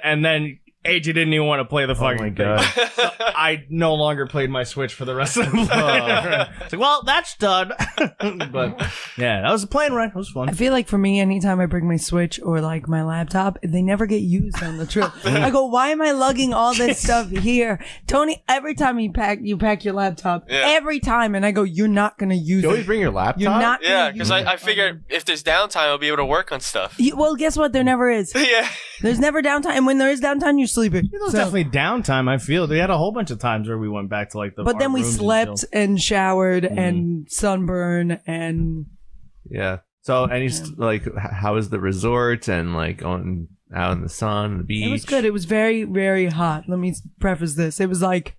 And then AJ didn't even want to play the fucking thing. So I no longer played my Switch for the rest of the play. It's like, well, that's done. But yeah, that was a plane ride. It was fun. I feel like for me, anytime I bring my Switch or like my laptop, they never get used on the trip. I go, why am I lugging all this stuff here? Tony, every time you pack your laptop, every time. And I go, you're not going to use it. You always bring your laptop? You're not Yeah, because I figured if there's downtime, I'll be able to work on stuff. Well, guess what? There never is. Yeah. There's never downtime. And when there is downtime, you're sleeping. It was So- definitely downtime, I feel. They had a whole bunch of times where we went back to like the But then our we rooms slept until- and showered and sunburn and Yeah. So, like, how was the resort and like going out in the sun, the beach? it was good. It was very, very hot. Let me preface this. It was like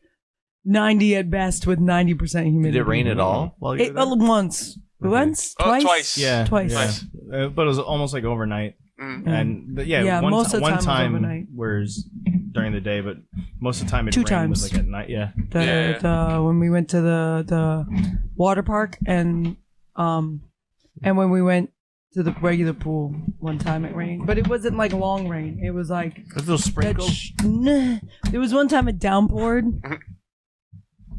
90 at best with 90% humidity. Did it rain at all? While you were there? Once. Once? Oh, Twice? twice. Yeah, Twice. yeah. But it was almost like overnight. Mm. And but Yeah, one, most of the one time was time overnight. whereas during the day, but most of the time it Two rained was times. like at night. Yeah, When we went to the water park and when we went to the regular pool one time it rained, but it wasn't like long rain. It was like Those sprinkles. There was one time it downpoured,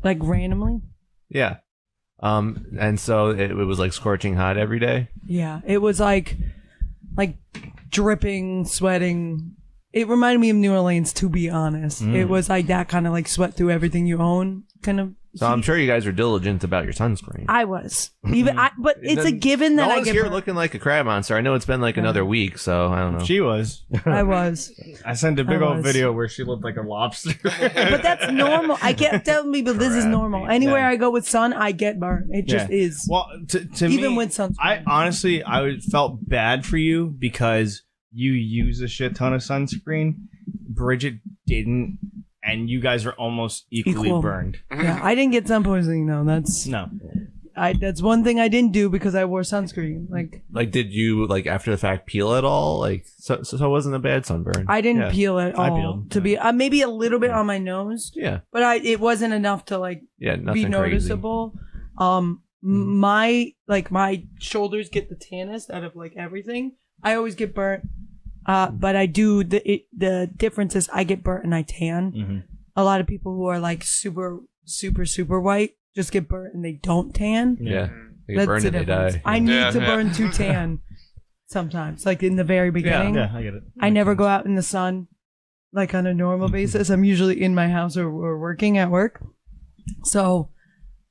like randomly. Yeah. And so it was like scorching hot every day. Yeah, it was like dripping, sweating. It reminded me of New Orleans, to be honest. It was like that kind of like sweat through everything you own kind of. So I'm sure you guys are diligent about your sunscreen. I was but it's a given that no I one's get here burnt. looking like a crab monster. I know it's been like another week, so I don't know. she was. I was. I sent a big I old was. video where she looked like a lobster. But that's normal. I kept telling people this is normal. Anywhere I go with sun, I get burned. It just is. Well, to Even me, with sunscreen. I honestly, felt bad for you because you use a shit ton of sunscreen. Bridget didn't, and you guys are almost equally Equal. burned. Yeah, I didn't get sun poisoning though. That's one thing I didn't do because I wore sunscreen. Like, did you like after the fact peel at all? Like, so it wasn't a bad sunburn. I didn't Yeah. peel at I all. peeled. To be maybe a little bit on my nose, Yeah, but it wasn't enough to like yeah, be nothing noticeable. My shoulders get the tannest out of like everything. I always get burnt. But I do the difference is I get burnt and I tan. Mm-hmm. A lot of people who are like super white just get burnt and they don't tan. crazy. Yeah, they That's burn the and they difference. die. I need Yeah, to yeah. burn to tan sometimes, like in the very beginning. Yeah, I get it. I never go out in the sun like on a normal basis. I'm usually in my house or working at work. So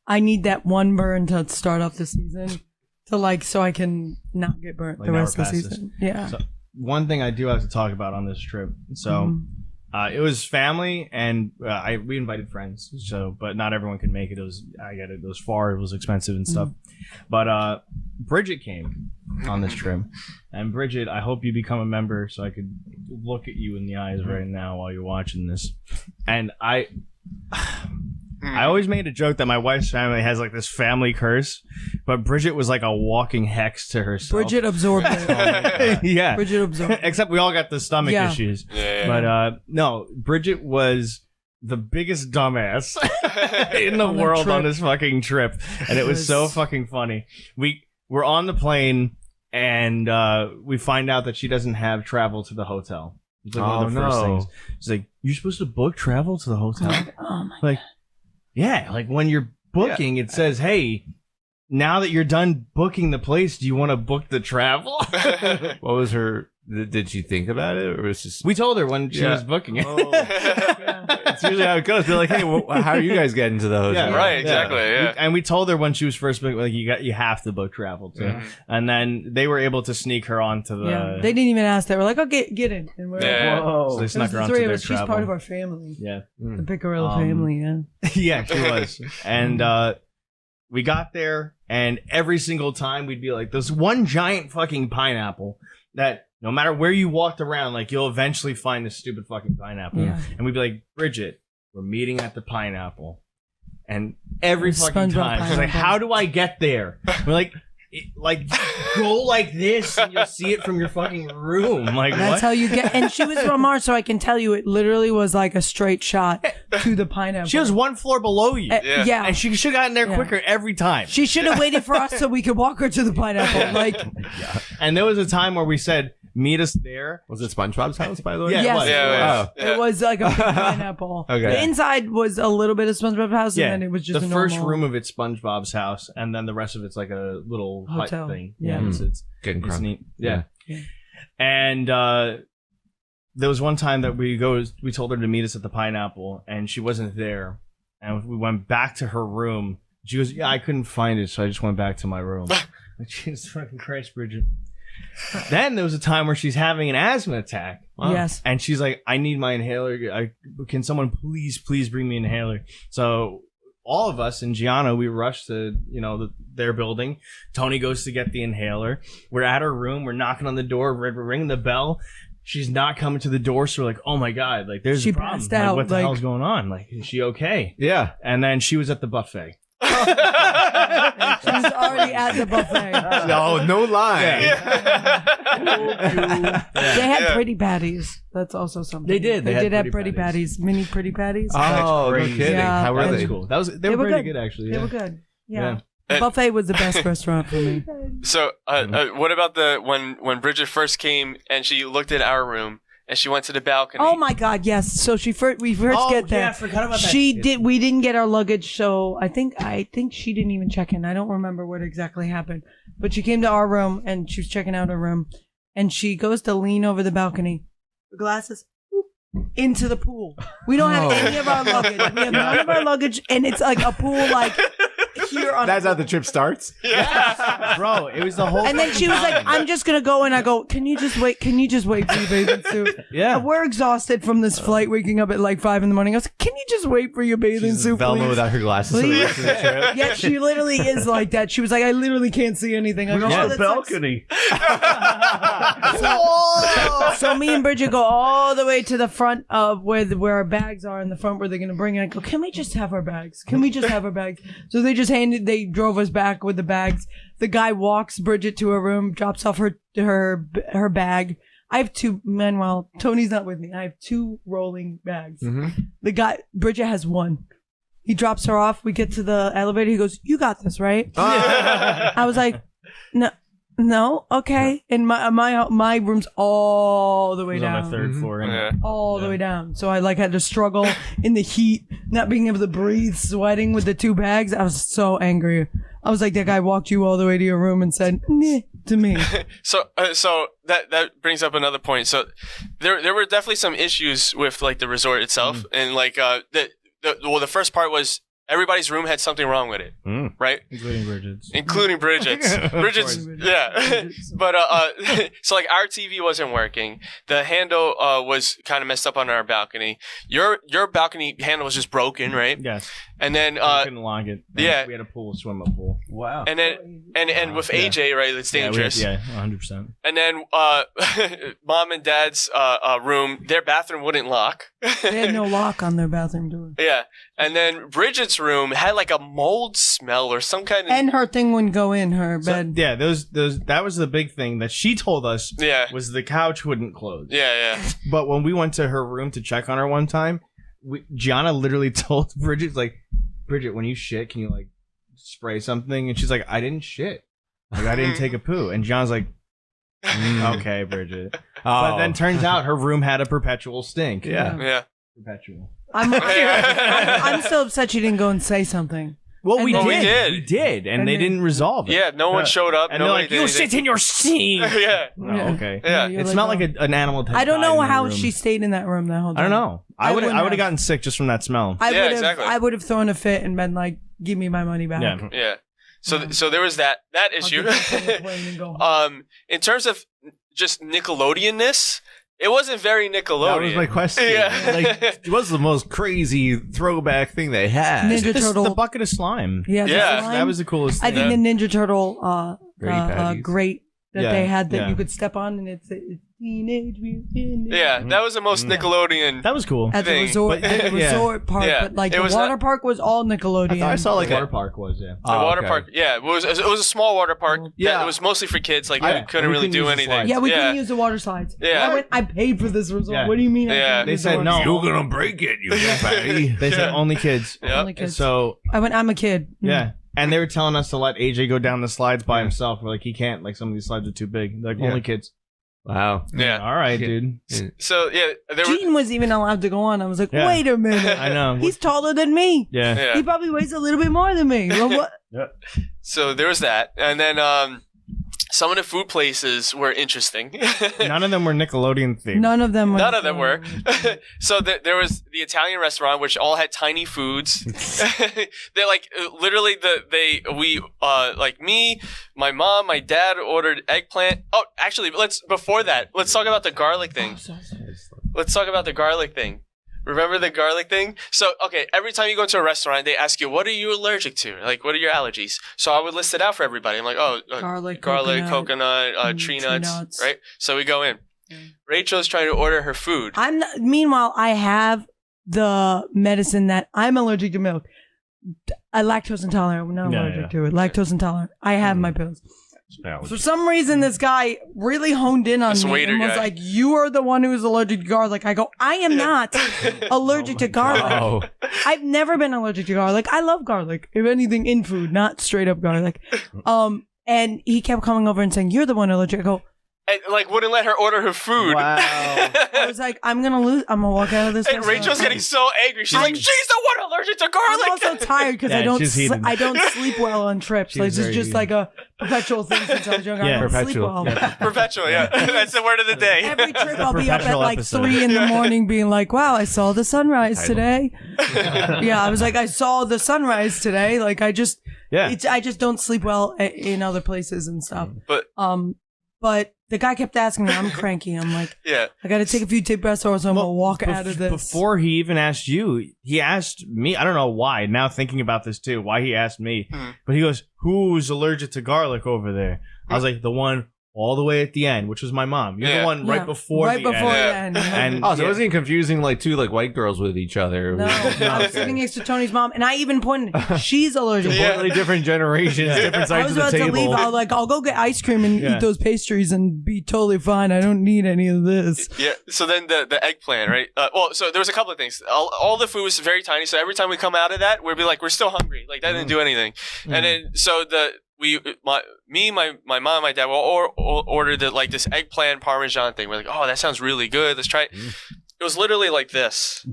I need that one burn to start off the season to so I can not get burnt Like the never rest of the pass season. Yeah. So, one thing I do have to talk about on this trip. So it was family and we invited friends. So, but not everyone could make it. I get it. It was far. It was expensive and stuff. But Bridget came on this trip, and Bridget, I hope you become a member so I could look at you in the eyes right now while you're watching this. And I always made a joke that my wife's family has like this family curse, but Bridget was like a walking hex to herself. Bridget absorbed it. Yeah. Bridget absorbed it. Except we all got the stomach Yeah. issues. Yeah. But no, Bridget was the biggest dumbass in the On the world trip. on this fucking trip. And it was so Yes. fucking funny. We're on the plane and we find out that she doesn't have travel to the hotel. It's like one of the first things. She's like, "You're supposed to book travel to the hotel?" Oh my Like, yeah, like when you're booking, it says, "Hey, now that you're done booking the place, do you want to book the travel?" What was her? Did she think about it, or was it just? We told her when she Yeah. was booking it. It's usually how it goes. They're like, "Hey, how are you guys getting to the hotel?" Yeah, Right, exactly, yeah. And we told her when she was first booking, like you have to book travel too. Mhm. And then they were able to sneak her onto the. Yeah, they didn't even ask. They were like, "Okay, get in." And we're Yeah. Whoa! So they it was snuck her the onto three of their us. travel. She's part of our family, Yeah, the Piccarello Um, family. Yeah. yeah, she was. And we got there, and every single time we'd be like, "There's one giant fucking pineapple that." No matter where you walked around, like you'll eventually find this stupid fucking pineapple. Yeah. And we'd be like, "Bridget, we're meeting at the pineapple." And every The fucking SpongeBob time, she's like, pineapple. "How do I get there?" We're like, go like this, and you'll see it from your fucking room. Like, That's what? how you get. And she was from Mars, so I can tell you, it literally was like a straight shot to the pineapple. She was one floor below you, yeah. and she should have gotten there Yeah. quicker every time. She should have waited for us so we could walk her to the pineapple. Like, And there was a time where we said, meet us there. Was it SpongeBob's house, by the way? Yeah, Yes, it was. Yeah, Oh. It was like a big pineapple. Okay. The inside was a little bit of SpongeBob's house, Yeah, and then it was just the a first normal room of it's SpongeBob's house, and then the rest of it's like a little Hotel. hut thing. Yeah. It's Getting it's crunk. neat. Yeah. Yeah. And there was one time that we told her to meet us at the Pineapple, and she wasn't there, and we went back to her room. She goes, "Yeah, I couldn't find it, so I just went back to my room." Like, Jesus fucking Christ, Bridget. Then there was a time where she's having an asthma attack. Yes. And she's like, "I need my inhaler. Can someone please bring me an inhaler?" So all of us and Gianna, we rushed to, their building. Tony goes to get the inhaler. We're at her room. We're knocking on the door. We're ringing the bell. She's not coming to the door. So we're like, "Oh my God, like there's She a problem. passed Like, out, what the like- hell's going on? Like, is she okay?" Yeah. And then she was at the buffet. She was already at the buffet. No line. They had pretty patties. That's also something. They did. They They did had have pretty pretty patties. Mini pretty patties. Oh, no crazy. kidding. Yeah, How were that That they? was cool. They were pretty good actually. They Yeah. were good. Yeah. Yeah. The buffet was the best restaurant for me. So, what about when Bridget first came and she looked at our room and she went to the balcony? Oh my God, yes. So we first Oh, get there. yeah, I forgot about that. We didn't get our luggage, so I think she didn't even check in. I don't remember what exactly happened. But she came to our room and she was checking out her room, and she goes to lean over the balcony. Her glasses into the pool. We don't have any of our luggage. We have none of our luggage, and it's like a pool like here on That's how the trip starts? Bro, it was the whole. And then she was like, "I'm just gonna go," and I go, "Can you just wait? Can you just wait for your bathing suit?" Yeah. We're exhausted from this flight, waking up at like 5 a.m. I was, "Can you just wait for your bathing suit, Velma please?" without her glasses. for the rest of the trip. Yeah, she literally is like that. She was like, "I literally can't see anything." I go, Yeah, "Oh, that sucks." So me and Bridget go all the way to the front of where our bags are in the front where they're gonna bring it. I go, "Can we just have our bags? Can we just have our bags?" So they drove us back with the bags. The guy walks Bridget to her room, drops off her bag. I have two. Meanwhile, Tony's not with me. I have two rolling bags. Bridget has one. He drops her off. We get to the elevator. He goes, "You got this, right?" I was like, No, okay. And my room's all the way It was down. on the third floor. Yeah. All the way down. So I had to struggle in the heat, not being able to breathe, sweating with the two bags. I was so angry. I was like, that guy walked you all the way to your room and said, "Nah," to me. So that brings up another point. So there were definitely some issues with like the resort itself, and like the first part was everybody's room had something wrong with it, right? Including Bridget's. Including Bridget's. Bridget's, yeah. But so like our TV wasn't working. The handle was kind of messed up on our balcony. Your balcony handle was just broken, right? Yes. And then We couldn't lock it. yeah. We had a swim up pool. Wow. and then and with AJ, right, it's dangerous. Yeah, 100%. And then mom and dad's room, their bathroom wouldn't lock. They had no lock on their bathroom door. Yeah. And then Bridget's room had like a mold smell or some kind of And her thing wouldn't go in her bed. Yeah, those that was the big thing that she told us. Yeah. Was the couch wouldn't close. Yeah. But when we went to her room to check on her one time, Gianna literally told Bridget, like, "Bridget, when you shit, can you like spray something?" And she's like, "I didn't shit. Like, I didn't take a poo." And Gianna's like, "Okay, Bridget." But then turns out her room had a perpetual stink. Yeah. Perpetual. I'm still upset she didn't go and say something. Well, we And then- did. we We did. And they didn't resolve it. Yeah, no one showed up. And they're nobody like, did "You anything." sit in your sink." Yeah. Oh, okay. Yeah. You're It like, smelled oh. like an animal. I don't know died in her how room. she stayed in that room that whole time. I don't know. I would wouldn't have have. gotten sick just from that smell. I Yeah, would have. exactly. I would have thrown a fit and been like, "Give me my money back." Yeah. Yeah. So there was that I'll issue. get this on the plane and go home. In terms of just Nickelodeon-ness, it wasn't very Nickelodeon. That was my question. Yeah. Like, it was the most crazy throwback thing they had. Ninja Turtle. The bucket of slime. Yeah, the Yeah, slime. That was the coolest I thing. think the Ninja Turtle Patties. grate that Yeah, they had that yeah. you could step on, and it's Teenage Mutant Ninja. Yeah, that was the most Nickelodeon. That was cool. At the thing. resort, But- at the yeah. resort park, Yeah. but like It the was water not- park was all Nickelodeon. I saw like the a water park was, yeah. The water park, yeah, it was a small water park. Yeah. Yeah, it was mostly for kids. Like Yeah, we couldn't we really couldn't do use the anything. slides. Yeah, we couldn't use the water slides. Yeah. I paid for this resort. Yeah. What do you mean? I Yeah. couldn't They use the said water no. slides? You're gonna break it, you fatty. They said only kids. Yep. Only kids. So, I went, "I'm a kid." yeah. And they were telling us to let AJ go down the slides by himself. We're like, he can't. Like, some of these slides are too big. They're like, only kids. Wow. Yeah. All right, dude. So yeah, there was. Gene was even allowed to go on. I was like, Yeah. wait a minute. I know. He's taller than me. Yeah. Yeah. He probably weighs a little bit more than me. Well, what? So there was that, and then some of the food places were interesting. None of them were Nickelodeon themed. None of them were. None of them were. So there was the Italian restaurant, which all had tiny foods. They're like literally like me, my mom, my dad ordered eggplant. Oh, actually, let's talk about the garlic thing. Let's talk about the garlic thing. Remember the garlic thing? So, okay, every time you go to a restaurant, they ask you, what are you allergic to? Like, what are your allergies? So I would list it out for everybody. I'm like, Garlic, coconut, tree nuts, right? So we go in. Rachel's trying to order her food. Meanwhile, I have the medicine that I'm allergic to milk. I'm lactose intolerant. I'm not allergic to it. Lactose intolerant. I have my pills. For some reason, this guy really honed in on This me waiter and was guy. like, "You are the one who's allergic to garlic." I go, "I am not allergic to garlic. Oh. I've never been allergic to garlic. I love garlic. If anything, in food, not straight up garlic." And he kept coming over and saying, "You're the one allergic." I go, And, like, wouldn't let her order her food. Wow. I was like, I'm gonna walk out of this. And restaurant. Rachel's getting so angry. She's like, she's the one allergic to garlic. I'm also tired because Yeah, she's heated. I don't sleep well on trips. Like, this is very just heated. like a perpetual thing since I was younger. Yeah. I don't sleep Perpetual. well. Perpetual, yeah. That's the word of the day. Every trip I'll be up at Perpetual like episode. 3 in the morning being like, wow, I saw the sunrise today. Yeah, I was like, I saw the sunrise today. Like, I just don't sleep well in other places and stuff. But the guy kept asking me, I'm cranky. I'm like, Yeah. I got to take a few deep breaths or else I'm going to walk out of this. Before he even asked you, he asked me. I don't know why. Now thinking about this too, why he asked me. But he goes, "Who's allergic to garlic over there?" I was like, "The one all the way at the end, which was my mom. You're the one right before right the before end." the end. And Oh, so it wasn't confusing like two like white girls with each other. No, I was sitting next to Tony's mom, and I even pointed. She's allergic. Completely different generations, different I sides was of the about to table. leave. I was like, I'll go get ice cream and eat those pastries and be totally fine. I don't need any of this. Yeah. So then the eggplant, right? So there was a couple of things. All the food was very tiny. So every time we come out of that, we'd be like, we're still hungry. Like that didn't do anything. And then so my mom, my dad will ordered like this eggplant parmesan thing. We're like, oh, that sounds really good. Let's try it. It was literally like this,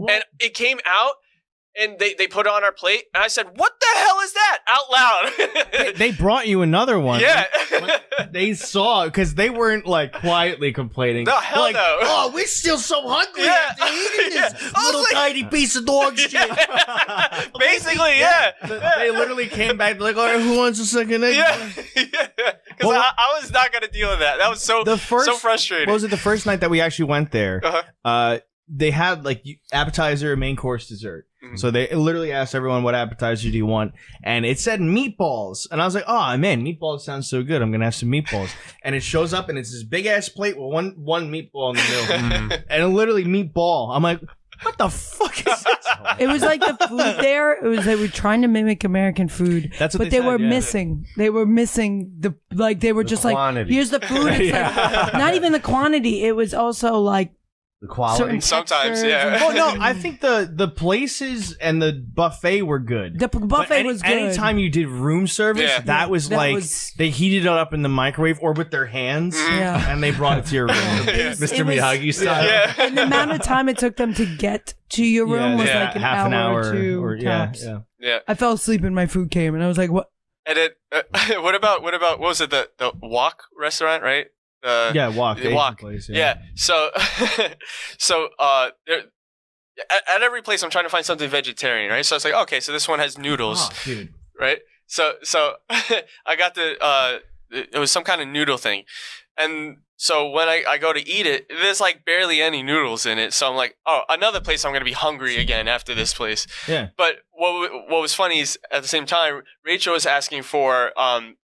and it came out. And they put it on our plate, and I said, "What the hell is that?" out loud. they brought you another one. Yeah. They saw because they weren't like quietly complaining. No, hell like, no. Oh, we're still so hungry after eating this little tiny piece of dog shit. Basically, yeah. They literally came back like, all right, who wants a second egg? Yeah. Because I was not going to deal with that. That was so frustrating. What was it? The first night that we actually went there, they had like appetizer, main course, dessert. So they literally asked everyone, what appetizer do you want? And it said meatballs. And I was like, oh man, meatballs sounds so good. I'm going to have some meatballs. And it shows up and it's this big ass plate with one meatball in the middle. And it literally meatball. I'm like, what the fuck is this? It was like the food there. It was like we're trying to mimic American food. That's what but they were said, yeah. missing. They were missing they were just quantity. like, here's the food. It's like, not even the quantity. It was also like The quality. certain Sometimes, textures yeah. and- Oh no, I think the places and the buffet were good. The But buffet was good. Anytime you did room service, Yeah. that was That like was- they heated it up in the microwave or with their hands, Yeah. and they brought it to your room. Mr. it was- Miyagi style. Yeah. And the amount of time it took them to get to your room was Yeah. like half an hour or two or tops. Yeah. I fell asleep and my food came, and I was like, "What?" And then, what about what was it? The Wok restaurant, right? Walk. The Asian Wok. place, Yeah. So, there, at every place, I'm trying to find something vegetarian, right? So it's like, okay, so this one has noodles, Oh, dude. right? So I got it was some kind of noodle thing, and so when I go to eat it, there's like barely any noodles in it. So I'm like, oh, another place I'm gonna be hungry again after this place. Yeah. But what was funny is at the same time, Rachel was asking for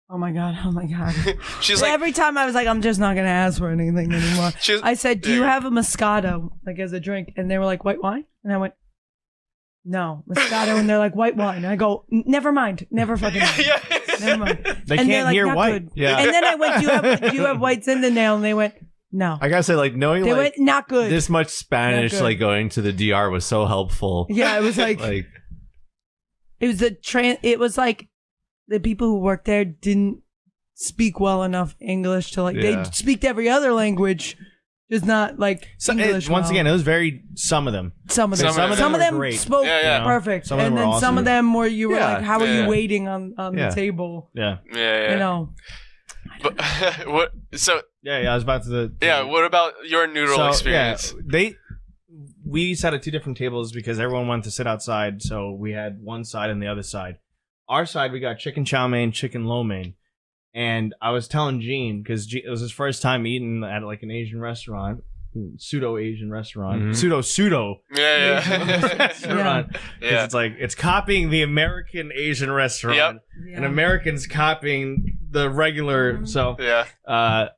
Oh my god! Oh my god! she's like, Every time I was like, I'm just not gonna ask for anything anymore. She was- I said, "Do you Yeah. have a Moscato like as a drink?" And they were like, "White wine," and I went, "No, Moscato." And they're like, "White wine." And I go, "Never mind, never fucking mind. yeah. Never mind." They and can't they're like, hear "Not white. good." Yeah. And then I went, do you have white Zinfandel? And they went, "No." I gotta say, like knowing They like went, "Not good." this much Spanish, Not good. like going to the DR was so helpful. Yeah, it was like, Like it was it was like the people who worked there didn't speak well enough English to like. Yeah. They speak every other language, just not like English. Once well. again, it was very some of them. Some of them. Some of them were them great. spoke Yeah. perfect, Some of them and were then awesome. some of them where you were Yeah. like, "How are Yeah. you waiting on Yeah. the table?" Yeah. Yeah. You know. But, what? So Yeah. I was about to. yeah. What about your noodle So, experience? Yeah, we sat at two different tables because everyone wanted to sit outside, so we had one side and the other side. Our side, we got chicken chow mein, chicken lo mein, and I was telling Gene because it was his first time eating at like an Asian restaurant, pseudo Asian restaurant, Mhm. pseudo Yeah. restaurant. 'Cause Yeah. it's like it's copying the American Asian restaurant, Yep. Yeah. and Americans copying the regular. So Yeah.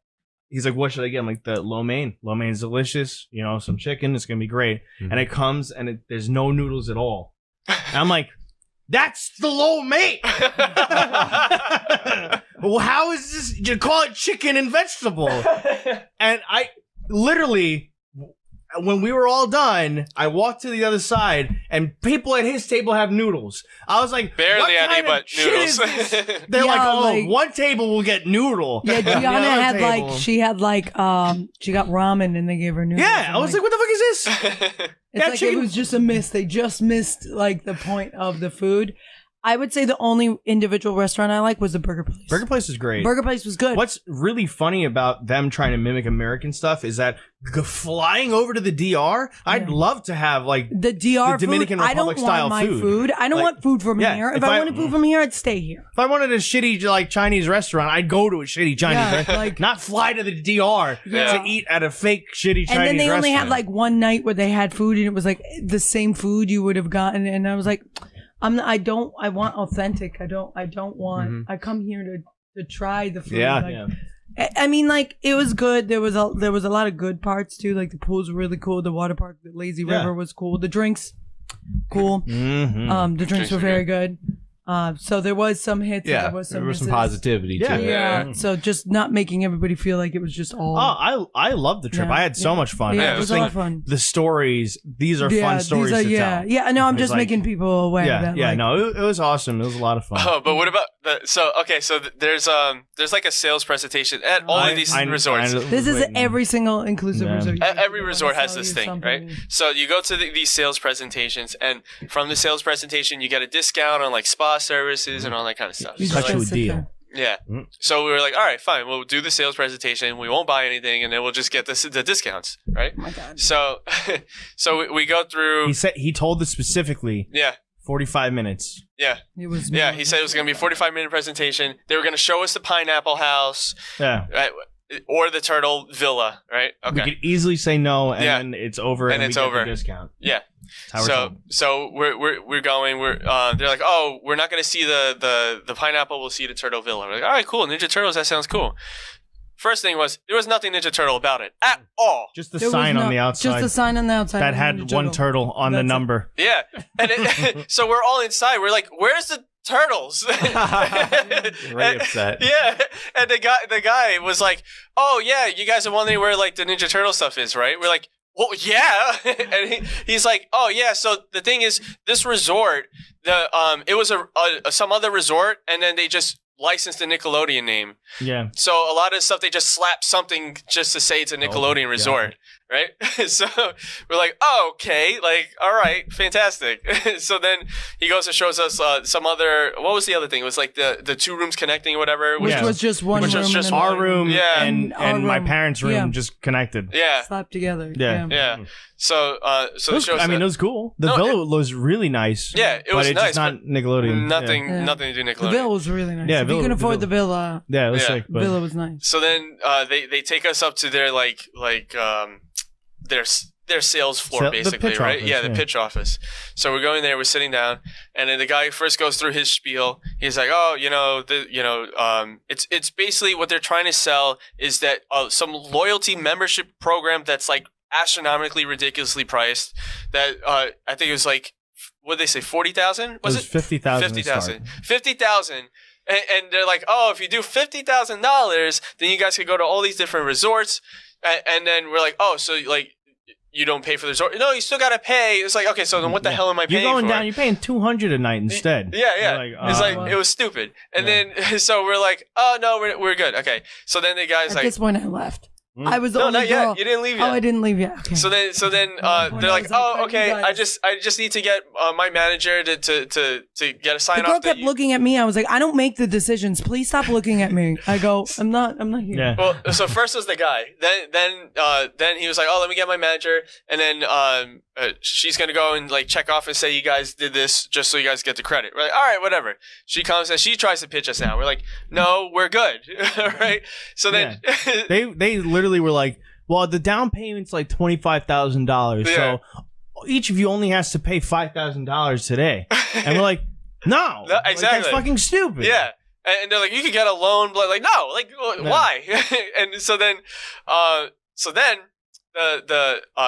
he's like, what should I get? I'm like, the lo mein. Lo mein's delicious. You know, some chicken. It's going to be great. Mhm. And it comes and there's no noodles at all. And I'm like, that's the lo mein. Well, how is this? You call it chicken and vegetable. And I literally, when we were all done, I walked to the other side and people at his table have noodles. I was like, Barely what any kind of but shit is noodles. this? They're Yeah, like, oh, like- one table will get noodle. Yeah, The Gianna other had table- like she got ramen and they gave her noodles. Yeah, and, I was like, what the fuck is this? it's yeah, like chicken- it was just a miss. They just missed like the point of the food. I would say the only individual restaurant I like was the Burger Place. Burger Place is great. Burger Place was good. What's really funny about them trying to mimic American stuff is that flying over to the DR, I'd love to have like the DR the Dominican food? I don't Republic style want my food. food. I don't Like, want food from yeah, here. If if I I- wanted food from here, I'd stay here. if I wanted a shitty like Chinese restaurant, I'd go to a shitty Chinese Yeah, restaurant, like- not fly to the DR Yeah. to eat at a fake shitty Chinese And then they only had restaurant. like one night where they had food and it was like the same food you would have gotten. And I was like, I want authentic. I don't want, I come here to try the food. Yeah. Like, I mean, like it was good. There was a lot of good parts too. Like the pools were really cool. The water park, the lazy Yeah. river was cool. The drinks, cool. Mhm. The drinks were very good. So there was some hits. Yeah, and there was some some misses. positivity Yeah. to it. Yeah. So just not making everybody feel like it was just all. I love the trip. Yeah, I had so yeah. much fun. Yeah, I it was just a lot think of fun. the stories, these are fun stories to yeah. tell. Yeah, no, I'm It's just like- making people aware that. Yeah, like, no, it was awesome. It was a lot of fun. Oh, but what about so there's like a sales presentation at all of these resorts. This is every single inclusive Yeah. resort. Every resort has Sell this you thing, something. right? So you go to these sales presentations, and from the sales presentation, you get a discount on like spa services and all that kind of stuff. You So, just Special gotta sit deal. there. yeah. So we were like, all right, fine. We'll do the sales presentation. We won't buy anything, and then we'll just get the discounts, right? Oh my God. So, we go through. He told us specifically Yeah. 45 minutes. Yeah. It was. Yeah. He said it was going to be a 45-minute presentation. They were going to show us the pineapple house, Yeah. right? Or the turtle villa, right? We Okay. could easily say no, and Yeah. then it's over, And and it's we get over. the discount. Yeah. That's how we're So we're going. They're like, oh, we're not going to see the pineapple. We'll see the turtle villa. We're like, all right, cool. Ninja Turtles. That sounds cool. First thing was there was nothing Ninja Turtle about it at all. just the There was sign on no- the outside Just the sign on the outside. that of had Ninja one turtle on the That's it. number. Yeah, and so we're all inside. We're like, where's the turtles? Very upset. Yeah, and the guy was like, oh yeah, you guys are wondering where like the Ninja Turtle stuff is, right? We're like, well, yeah. And he's like, oh yeah. So the thing is, this resort, it was some other resort, and then they just licensed the Nickelodeon name. Yeah. So a lot of stuff they just slap something just to say it's a Nickelodeon resort, right? So we're like, oh, okay, like all right, fantastic. So then he goes and shows us some other. What was the other thing? It was like the two rooms connecting or whatever. Which Yeah. was just one Which room. was just and then Our room Yeah. and Our my room. parents' room Yeah. just connected. Yeah, slapped together. Yeah. yeah. So It so was- it shows. I mean, that- it was cool. The No, villa was really nice. Yeah, it but was it's nice, just not Nickelodeon. nothing Yeah. nothing to do The Nickelodeon. villa was really nice. Yeah, if you villa- can the afford the villa. villa, Yeah, it was Yeah. sick. But villa was nice. So then they take us up to their their sales floor, The basically, pitch right? office, Yeah, the yeah. pitch office. So we're going there, we're sitting down, and then the guy first goes through his spiel. He's like, oh, it's basically what they're trying to sell is that some loyalty membership program that's like astronomically ridiculously priced. That I think it was like, what did they say, 40,000? it was 50,000. 50,000. 50,000. And they're like, oh, if you do $50,000, then you guys could go to all these different resorts. And then we're like, oh, so like you don't pay for the resort. No, you still got to pay. It's like, okay, so then what the hell am I paying You're going for? down. You're paying $200 a night instead. Yeah. You're like, It's like, it was stupid. And then, so we're like, oh, no, we're good. Okay. So then the guy's At like, this point, I left. I was the no, only not girl. yet. You didn't leave yet. Oh, I didn't leave yet. Okay. So then, they're I like, was like, oh, you okay. I guys- just need to get my manager to get a sign the girl off. kept looking at me. I was like, I don't make the decisions. Please stop looking at me. I go, I'm not here. Yeah. Well, so first was the guy. Then he was like, oh, let me get my manager, and then she's gonna go and like check off and say you guys did this just so you guys get the credit. We're like, all right, whatever. She comes and she tries to pitch us now. We're like, no, we're good, right? So then They literally were like, well, the down payment's like $25,000, so each of you only has to pay $5,000 today. And we're like, no, No, like, exactly. that's fucking stupid. Yeah. And they're like, you could get a loan, but like, no, like, why? And so then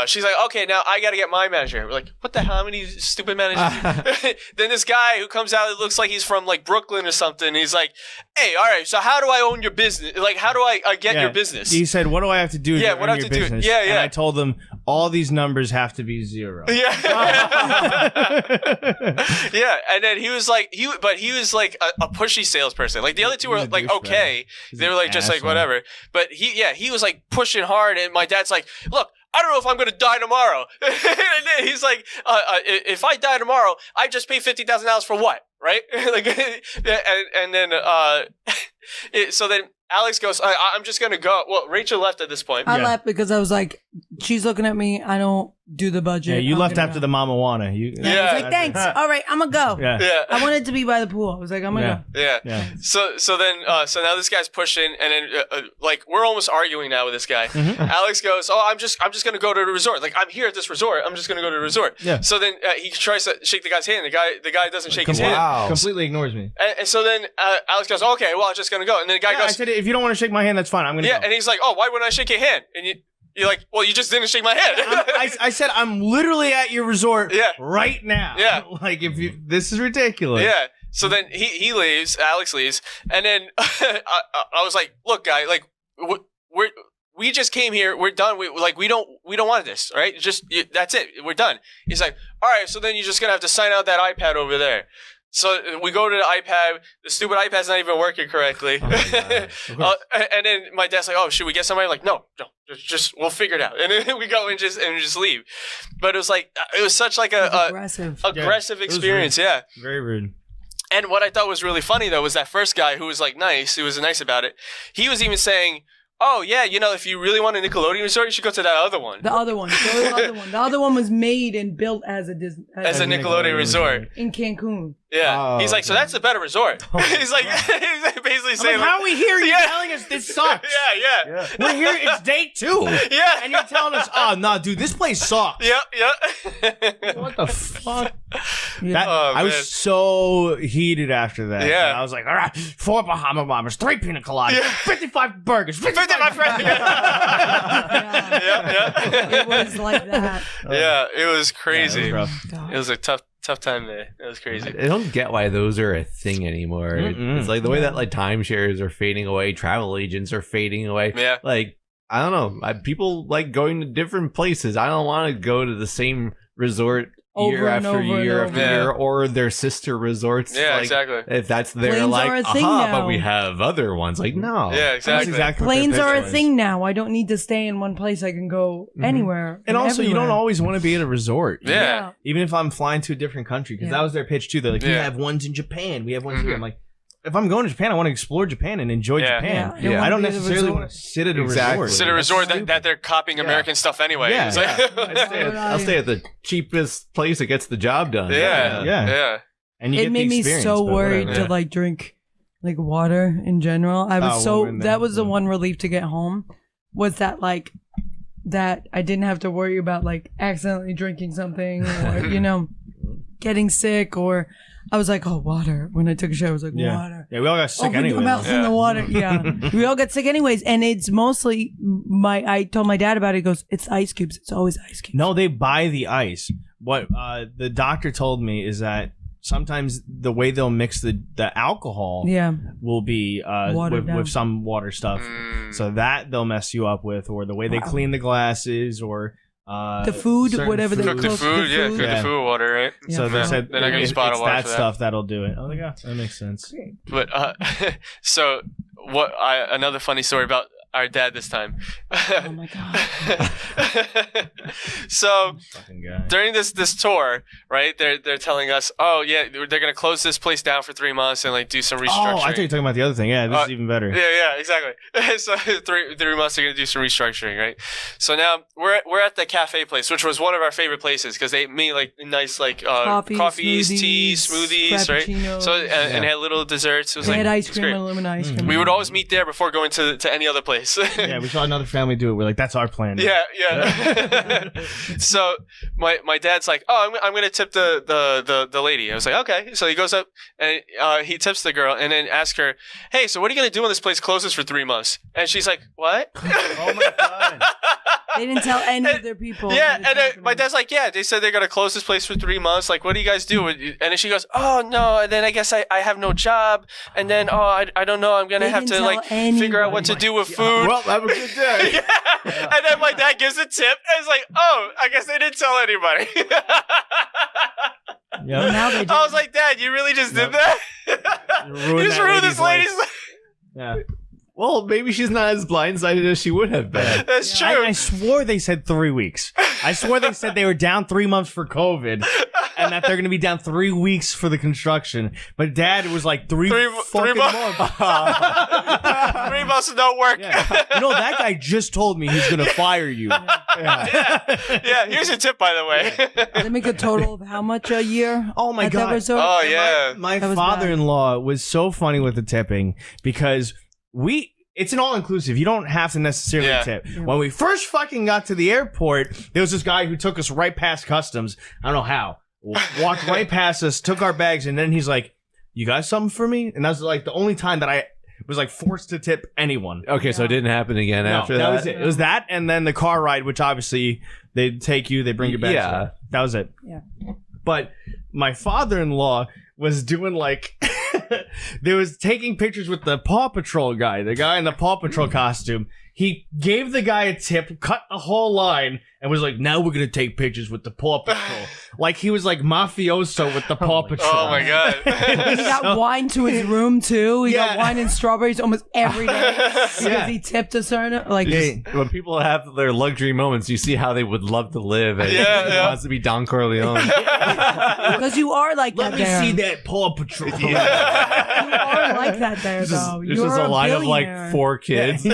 she's like, okay, now I got to get my manager. We're like, what the hell? How many stupid managers? Then this guy who comes out, it looks like he's from like Brooklyn or something. He's like, hey, all right, so how do I own your business? Like, how do I get your business? He said, what do I have to do to Yeah, earn what do I your have to do? business? Yeah, yeah. And I told them, all these numbers have to be zero. Yeah. Yeah. And then he was like, he was like a pushy salesperson. Like the other two were like, okay. They were like, just like, whatever. But he was like pushing hard. And my dad's like, look, I don't know if I'm going to die tomorrow. And then he's like, if I die tomorrow, I just pay $50,000 for what? Right? Like, and then, so then Alex goes, I'm just going to go. Well, Rachel left at this point. I left because I was like, she's looking at me. I don't do the budget. Yeah, you I'm left gonna after go. the Mama Wanna. I was like, thanks. All right, I'm going to go. Yeah. I wanted to be by the pool. I was like, I'm going to go. Yeah. So now this guy's pushing, and then like we're almost arguing now with this guy. Alex goes, "Oh, I'm just gonna go to the resort. Like I'm here at this resort. I'm just gonna go to the resort." Yeah. So then he tries to shake the guy's hand. The guy doesn't shake his hand. Completely ignores me. And so then Alex goes, "Okay, well I'm just gonna go." And then the guy goes, I said, if you don't want to shake my hand, that's fine. I'm gonna go. and he's like, "Oh, why wouldn't I shake your hand?" And you're like, "Well, you just didn't shake my hand." I said, I'm literally at your resort right now. Yeah. Like, this is ridiculous. Yeah. So then he leaves, Alex leaves, and then I was like, "Look, guy, like we just came here. We're done. We don't want this, all right? That's it. We're done." He's like, "All right, so then you're just gonna have to sign out that iPad over there." So we go to the iPad. The stupid iPad's not even working correctly. And then my dad's like, "Oh, should we get somebody?" I'm like, no, just we'll figure it out. And then we go and just leave. But it was like it was such like a aggressive experience. Yeah, very rude. And what I thought was really funny though was that first guy who was like nice, who was nice about it. He was even saying, "Oh yeah, if you really want a Nickelodeon resort, you should go to that other one." The other one. The other one was made and built as a Nickelodeon resort in Cancun. Yeah, he's like, so that's a better resort. He's like, he's basically saying, like, how are we here? You're telling us this sucks. Yeah. We're here. It's day 2. Yeah, and you're telling us, oh no, dude, this place sucks. Yeah. What the fuck? Yeah. I was so heated after that. Yeah. And I was like, all right, 4 Bahama Bombers, 3 pina coladas, 55 burgers, 55 friends. It was like that. Yeah, it was crazy. Yeah, it was rough. It was a tough time there. It was crazy. I don't get why those are a thing anymore. It's like the way that like timeshares are fading away, travel agents are fading away. Yeah. Like, I don't know. People like going to different places. I don't want to go to the same resort year after year or their sister resorts. Yeah, like, exactly. If that's their Planes like, are a thing but now. we have other ones. Like, no. Yeah, exactly. Planes are a thing now. I don't need to stay in one place. I can go anywhere. And also, you don't everywhere. always want to be at a resort. Yeah. Even if I'm flying to a different country, because that was their pitch too. They're like, we have ones in Japan. We have ones here. I'm like, if I'm going to Japan, I want to explore Japan and enjoy Japan. Yeah. I don't necessarily want to sit at a resort. Sit at a resort that they're copying American stuff anyway. Yeah. It's like, I'll stay at the cheapest place that gets the job done. Yeah. And you It get made the me experience, so but worried whatever. to like drink like water in general. I was that was the one relief to get home was that like that I didn't have to worry about like accidentally drinking something or getting sick or I was like, oh, water. When I took a shower, I was like, water. Yeah, we all got sick Open your anyway. mouth in the water. Yeah. We all got sick anyways. And it's mostly I told my dad about it. He goes, it's ice cubes. It's always ice cubes. No, they buy the ice. What the doctor told me is that sometimes the way they'll mix the alcohol will be with some water stuff. So that they'll mess you up with, or the way they clean the glasses, or The food, certain whatever they Cook the cook food, the yeah, food. cook the food with water, right? Yeah. So they Yeah. said They're not gonna use bottled it's water that for that. stuff that'll do it. I was like, yeah, that makes sense. But so another funny story about our dad this time. Oh my god. So Fucking guy. during this tour, right? They're telling us, oh yeah, they're gonna close this place down for 3 months and like do some Oh, restructuring. I thought you were talking about the other thing. Yeah, this is even better. Yeah, exactly. So 3 months they're gonna do some restructuring, right? So now we're at the cafe place, which was one of our favorite places because they made like nice like coffees, teas, smoothies, right? frappuccinos. So and had little desserts. It was They like had ice it's cream, great. aluminum ice cream. We would always meet there before going to any other place. Yeah, we saw another family do it. We're like, that's our plan. Yeah. So my dad's like, oh, I'm gonna tip the lady. I was like, okay. So he goes up and he tips the girl and then asks her, hey, so what are you gonna do when this place closes for 3 months? And she's like, what? Oh my god. They didn't tell any of their people. Yeah, in the and then company. my dad's like, yeah, they said they're gonna close this place for 3 months. Like, what do you guys do? And then she goes, oh no. And then I guess I have no job. And then I don't know. I'm gonna They have didn't to like tell figure out what to do with food. Well, have a good day. Yeah. And then my dad gives a tip, and it's like, oh, I guess they didn't tell anybody. Yep. Now they do. I was like, Dad, you really just did that? You just that ruined this lady's life. Yeah. Well, maybe she's not as blindsided as she would have been. That's true. I swore they said 3 weeks. I swore they said they were down 3 months for COVID and that they're going to be down 3 weeks for the construction. But Dad was like three fucking months. months. 3 months of no work. Yeah. You know, that guy just told me he's going to fire you. Yeah, here's a tip, by the way. They make a total of how much a year? Oh my at God. That resort? Oh, yeah. My That was father-in-law was so funny with the tipping because it's an all-inclusive. You don't have to necessarily Yeah. tip. When we first fucking got to the airport, there was this guy who took us right past customs. I don't know how. Walked right past us, took our bags, and then he's like, you got something for me? And that was like the only time that I was like forced to tip anyone. Okay, so it didn't happen again after that that. was it. It was that, and then the car ride, which obviously they'd take you, they bring you back. Yeah. That was it. Yeah. But my father-in-law was doing like they was taking pictures with the Paw Patrol guy, the guy in the Paw Patrol costume. He gave the guy a tip, cut the whole line, and was like, now we're gonna take pictures with the Paw Patrol. Like he was like mafioso with the Paw Patrol. Oh, my God. And he got wine to his room too. He got wine and strawberries almost every day because he tipped a certain like. When people have their luxury moments, you see how they would love to live. And Yeah. he wants to be Don Corleone. Because you are like Let that me there. see that Paw Patrol. You are like that there, though. There's You're just a line of billionaire. like 4 kids. You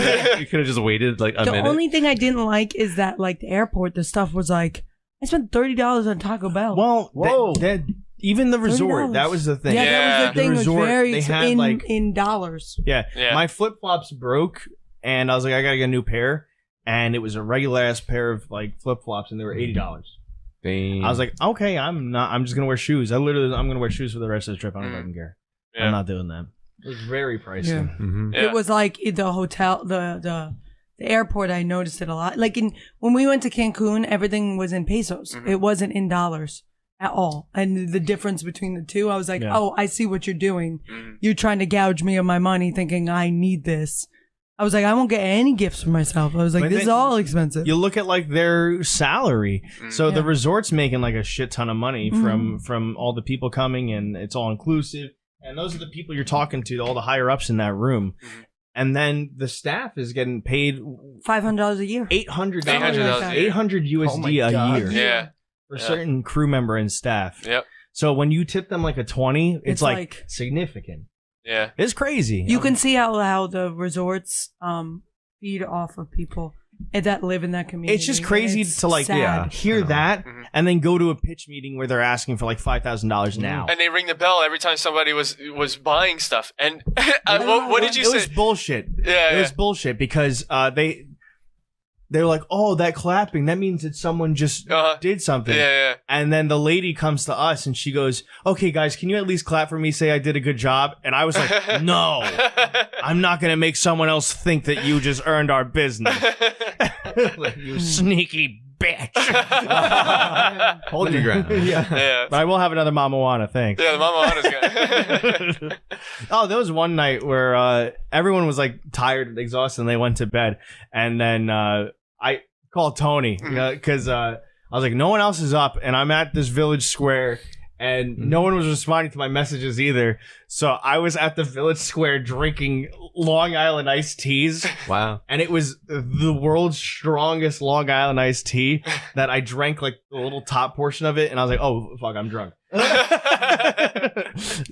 could have just waited like a The minute. only thing I didn't like is that like the airport, the stuff was like I spent $30 on Taco Bell. Well, Whoa. even the resort, $30. that was the thing. Yeah, Yeah. that was the thing. The It was resort, very they had, in like- in dollars. Yeah. Yeah. My flip flops broke, and I was like, I gotta get a new pair. And it was a regular ass pair of like flip flops, and they were $80. Dang. I was like, okay, I'm just gonna wear shoes. I'm gonna wear shoes for the rest of the trip. I don't fucking care. Yeah. I'm not doing that. It was very pricey. Yeah. Mhm. Yeah. It was like the hotel, the airport. I noticed it a lot. Like when we went to Cancun, everything was in pesos. Mm-hmm. It wasn't in dollars at all. And the difference between the two, I was like, Yeah. oh, I see what you're doing. Mhm. You're trying to gouge me of my money, thinking I need this. I was like, I won't get any gifts for myself. I was like, But this is then all expensive. You look at like their salary. So the Yeah. resort's making like a shit ton of money from all the people coming, and it's all inclusive. And those are the people you're talking to, all the higher ups in that room. And then the staff is getting paid $500 a year. $800 $800 800 USD a year Yeah. for Yeah. certain crew member and staff. Yep. So when you tip them like a 20, it's It's like, like- significant. Yeah. It's crazy. You can see how the resorts feed off of people that live in that community. It's just crazy It's to like sad. hear that Mhm. and then go to a pitch meeting where they're asking for like $5,000 now. And they ring the bell every time somebody was buying stuff. And what did you It was say? bullshit. Yeah, It was bullshit because they're like, oh, that clapping, that means that someone just Uh-huh. did something. Yeah. And then the lady comes to us and she goes, okay, guys, can you at least clap for me, say I did a good job? And I was like, no, I'm not going to make someone else think that you just earned our business. You sneaky bitch. Hold your ground. Yeah. Yeah. But I will have another Mama Juana, thanks. Yeah, the Mama Juana's guy. Oh, there was one night where everyone was like tired and exhausted and they went to bed. And then I call Tony because I was like, no one else is up, and I'm at this village square, and no one was responding to my messages either. So I was at the village square drinking Long Island iced teas. Wow. And it was the world's strongest Long Island iced tea that I drank like the little top portion of it, and I was like, oh fuck, I'm drunk.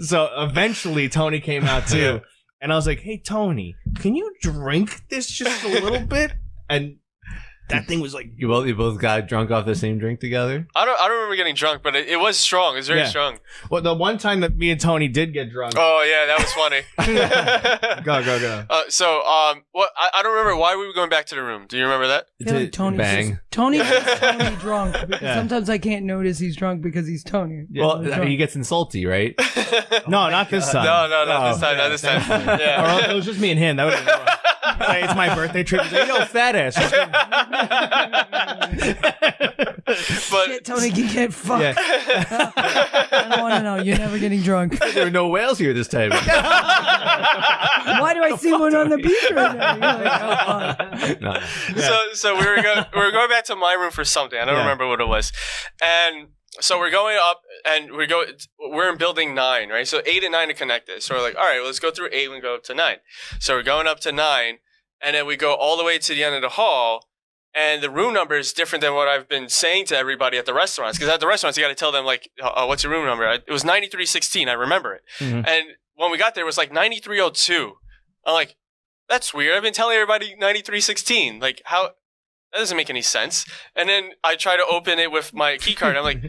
So eventually Tony came out too, and I was like, hey Tony, can you drink this just a little bit? And that thing was like, You both got drunk off the same drink together? I don't remember getting drunk, but it was strong. It was very Yeah. strong. well, the one time that me and Tony did get drunk. Oh yeah, that was funny. Go. What I don't remember why we were going back to the room. Do you remember that? I feel like Tony's Bang. Tony gets Tony drunk. Because Yeah. sometimes I can't notice he's drunk because he's Tony. Well, He's drunk. he gets insulty, right? No, not this time. No, Oh, this time, not this time. Or Yeah. it was just me and him. That would have been wrong. Like, it's my birthday trip. He's like, yo, fat ass. But Shit, Tony can get fucked. Yeah. I don't want to know. You're never getting drunk. There were no whales here this time. Why do I see one on the beach right now? You're like, oh, fuck. No. so we were going back to my room for something. I don't remember what it was. And so we're going up, and we're in building 9, right? So 8 and 9 are connected. So we're like, all right, well, let's go through 8 and go up to 9. So we're going up to 9, and then we go all the way to the end of the hall. And the room number is different than what I've been saying to everybody at the restaurants. Because at the restaurants, you got to tell them, like, what's your room number? It was 9316. I remember it. Mhm. And when we got there, it was like 9302. I'm like, that's weird. I've been telling everybody 9316. Like, how? That doesn't make any sense. And then I try to open it with my key card. I'm like,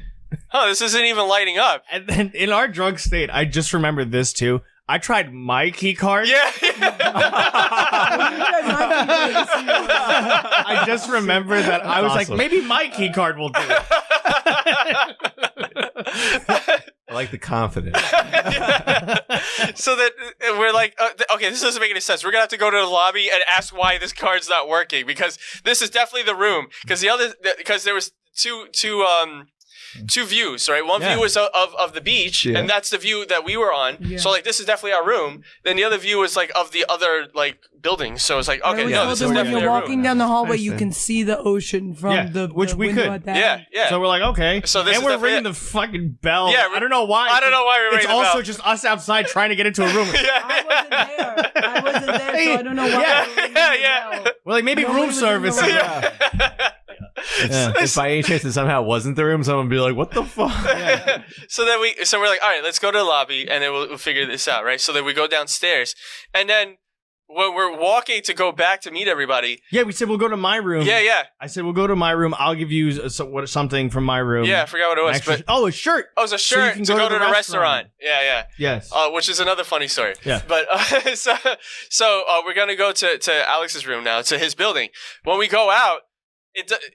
this isn't even lighting up. And then in our drunk state, I just remembered this too. I tried my key card. Yeah. I just remember that I was awesome. like, maybe my key card will do it. I like the confidence. So that we're like, okay, this doesn't make any sense. We're gonna have to go to the lobby and ask why this card's not working, because this is definitely the room. Because there was two views, right? One view was of the beach, and that's the view that we were on. Yeah. So like, this is definitely our room. Then the other view was like of the other like building. So it's like, I okay, always no, told this them is when definitely you're our walking room. down the hallway, I you see. can see the ocean from Yeah, the which we window could. at that. Yeah. So we're like, okay. So this and is we're definitely ringing it. the fucking bell. Yeah, I don't know why. I don't know why we're It's ringing the also bell. just us outside trying to get into a room. I wasn't there, so I don't know why. Yeah. We're like, maybe Nobody room was in the service. room. Yeah. If by any chance it somehow wasn't the room, someone would be like, what the fuck? So we're like, all right, let's go to the lobby, and then we'll figure this out, right? So then we go downstairs, and then when we're walking to go back to meet everybody, Yeah, we said we'll go to my room. yeah, I said we'll go to my room. I'll give you something from my room. I forgot what it An was, extra- but oh, a shirt. it was a So you shirt can to go go to to the the restaurant. restaurant. Yeah. Yes. Which is another funny story. Yeah. But so we're gonna go to Alex's room now, to his building. When we go out,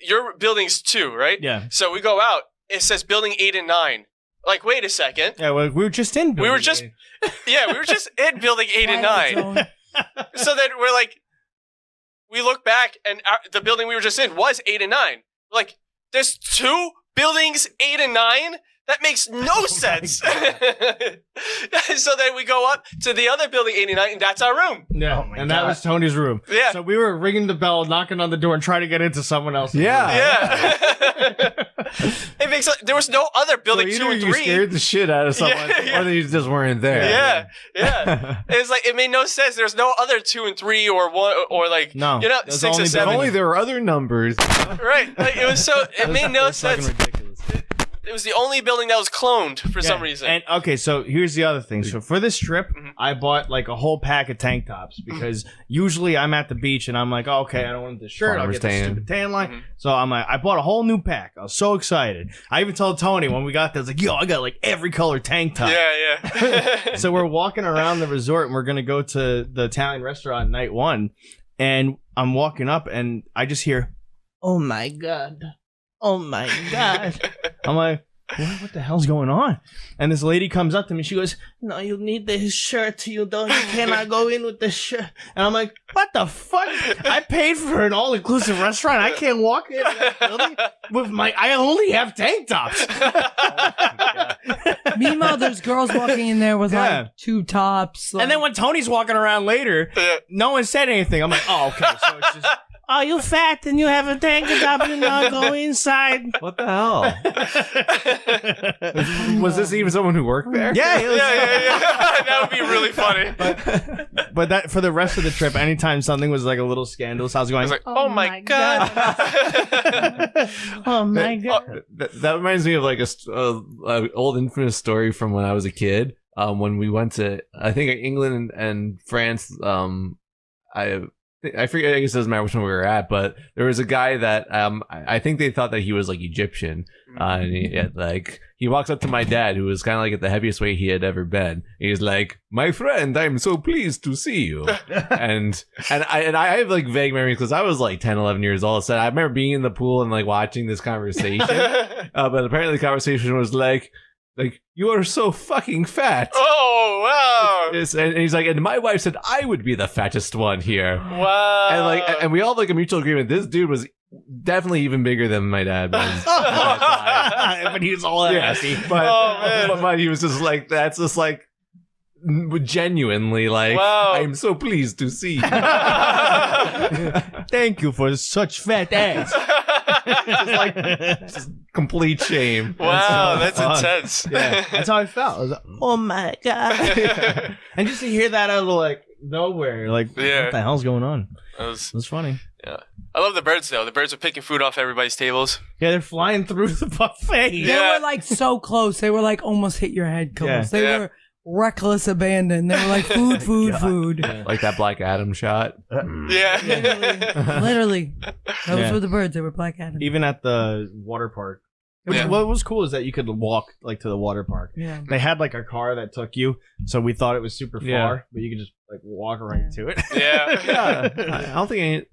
your building's 2, right? Yeah. So we go out. It says building 8 and 9. Like, wait a second. Yeah, well, we were just in. We were building just- eight. We were just in building 8 and Quiet 9. zone. So then we're like, we look back, and the building we were just in was 8 and 9. We're like, there's 2 buildings, 8 and 9? That makes no sense. So then we go up to the other building, 89, and that's our room. Yeah, and that was Tony's room. Yeah. So we were ringing the bell, knocking on the door, and trying to get into someone else's Yeah. It makes there was no other building So 2 either and you 3. scared the shit out of someone, Yeah. or they just weren't there. Yeah. It's like, it made no sense. There's no other 2 and 3 or 1 or like, No. you know, There's 6 only and the 7. If only there were other numbers. Right. Like, it was so, it made no That's fucking sense. ridiculous. It was the only building that was cloned for some reason. And okay, so here's the other thing. So for this trip, I bought like a whole pack of tank tops because usually I'm at the beach and I'm like, oh, okay, I don't want this shirt. I'll Farmer's get the tan. stupid tan line. So I'm like, I bought a whole new pack. I was so excited. I even told Tony when we got there, I was like, yo, I got like every color tank top. Yeah. So we're walking around the resort and we're gonna go to the Italian restaurant night 1, and I'm walking up and I just hear, "Oh my god, oh my god!" I'm like, what the hell's going on? And this lady comes up to me. She goes, "No, you need this shirt. You cannot go in with this shirt." And I'm like, what the fuck? I paid for an all-inclusive restaurant. I can't walk in that building with I only have tank tops. Meanwhile, there's girls walking in there with Yeah. like 2 tops. Like, And then when Tony's walking around later, no one said anything. I'm like, oh, okay. So it's just, Oh, you fat and you have a tank top and now go inside. What the hell? Was this even someone who worked there? Yeah, it was, Yeah. That would be really funny. but that for the rest of the trip, anytime something was like a little scandalous, I was I going, was like, oh my god. oh my god. That reminds me of like a old infamous story from when I was a kid. When we went to, I think, England and France. I forget. I guess it doesn't matter which one we were at, but there was a guy that I think they thought that he was like Egyptian. And he walks up to my dad, who was kind of like at the heaviest weight he had ever been. He's like, "My friend, I'm so pleased to see you." and I have like vague memories because I was like 10, 11 years old. So I remember being in the pool and like watching this conversation. But apparently the conversation was like, you are so fucking fat. Oh wow. And he's like, and my wife said I would be the fattest one here. Wow. And we all have like a mutual agreement. This dude was definitely even bigger than my dad was. But he was all happy. But he was just like, that's just like genuinely like, Wow. I'm so pleased to see you. Thank you for such fat ass. just complete shame. Wow, that's intense. Yeah, that's how I felt. I was like, oh my god. And just to hear that out of like nowhere, like Yeah. what the hell's going on? That was, It was funny. yeah. I love the birds though. The birds are picking food off everybody's tables. Yeah, they're flying through the buffet. They Yeah. were like so close. They were like almost hit your head close. Yeah. They Yeah. were reckless abandon. They were like food. Like that Black Adam shot. Yeah. Literally. Those Yeah. were the birds. They were Black Adam. Even at the water park. Yeah. What was cool is that you could walk like to the water park. Yeah. They had like a car that took you, so we thought it was super far, Yeah. but you could just like walk right to it. Yeah. I don't think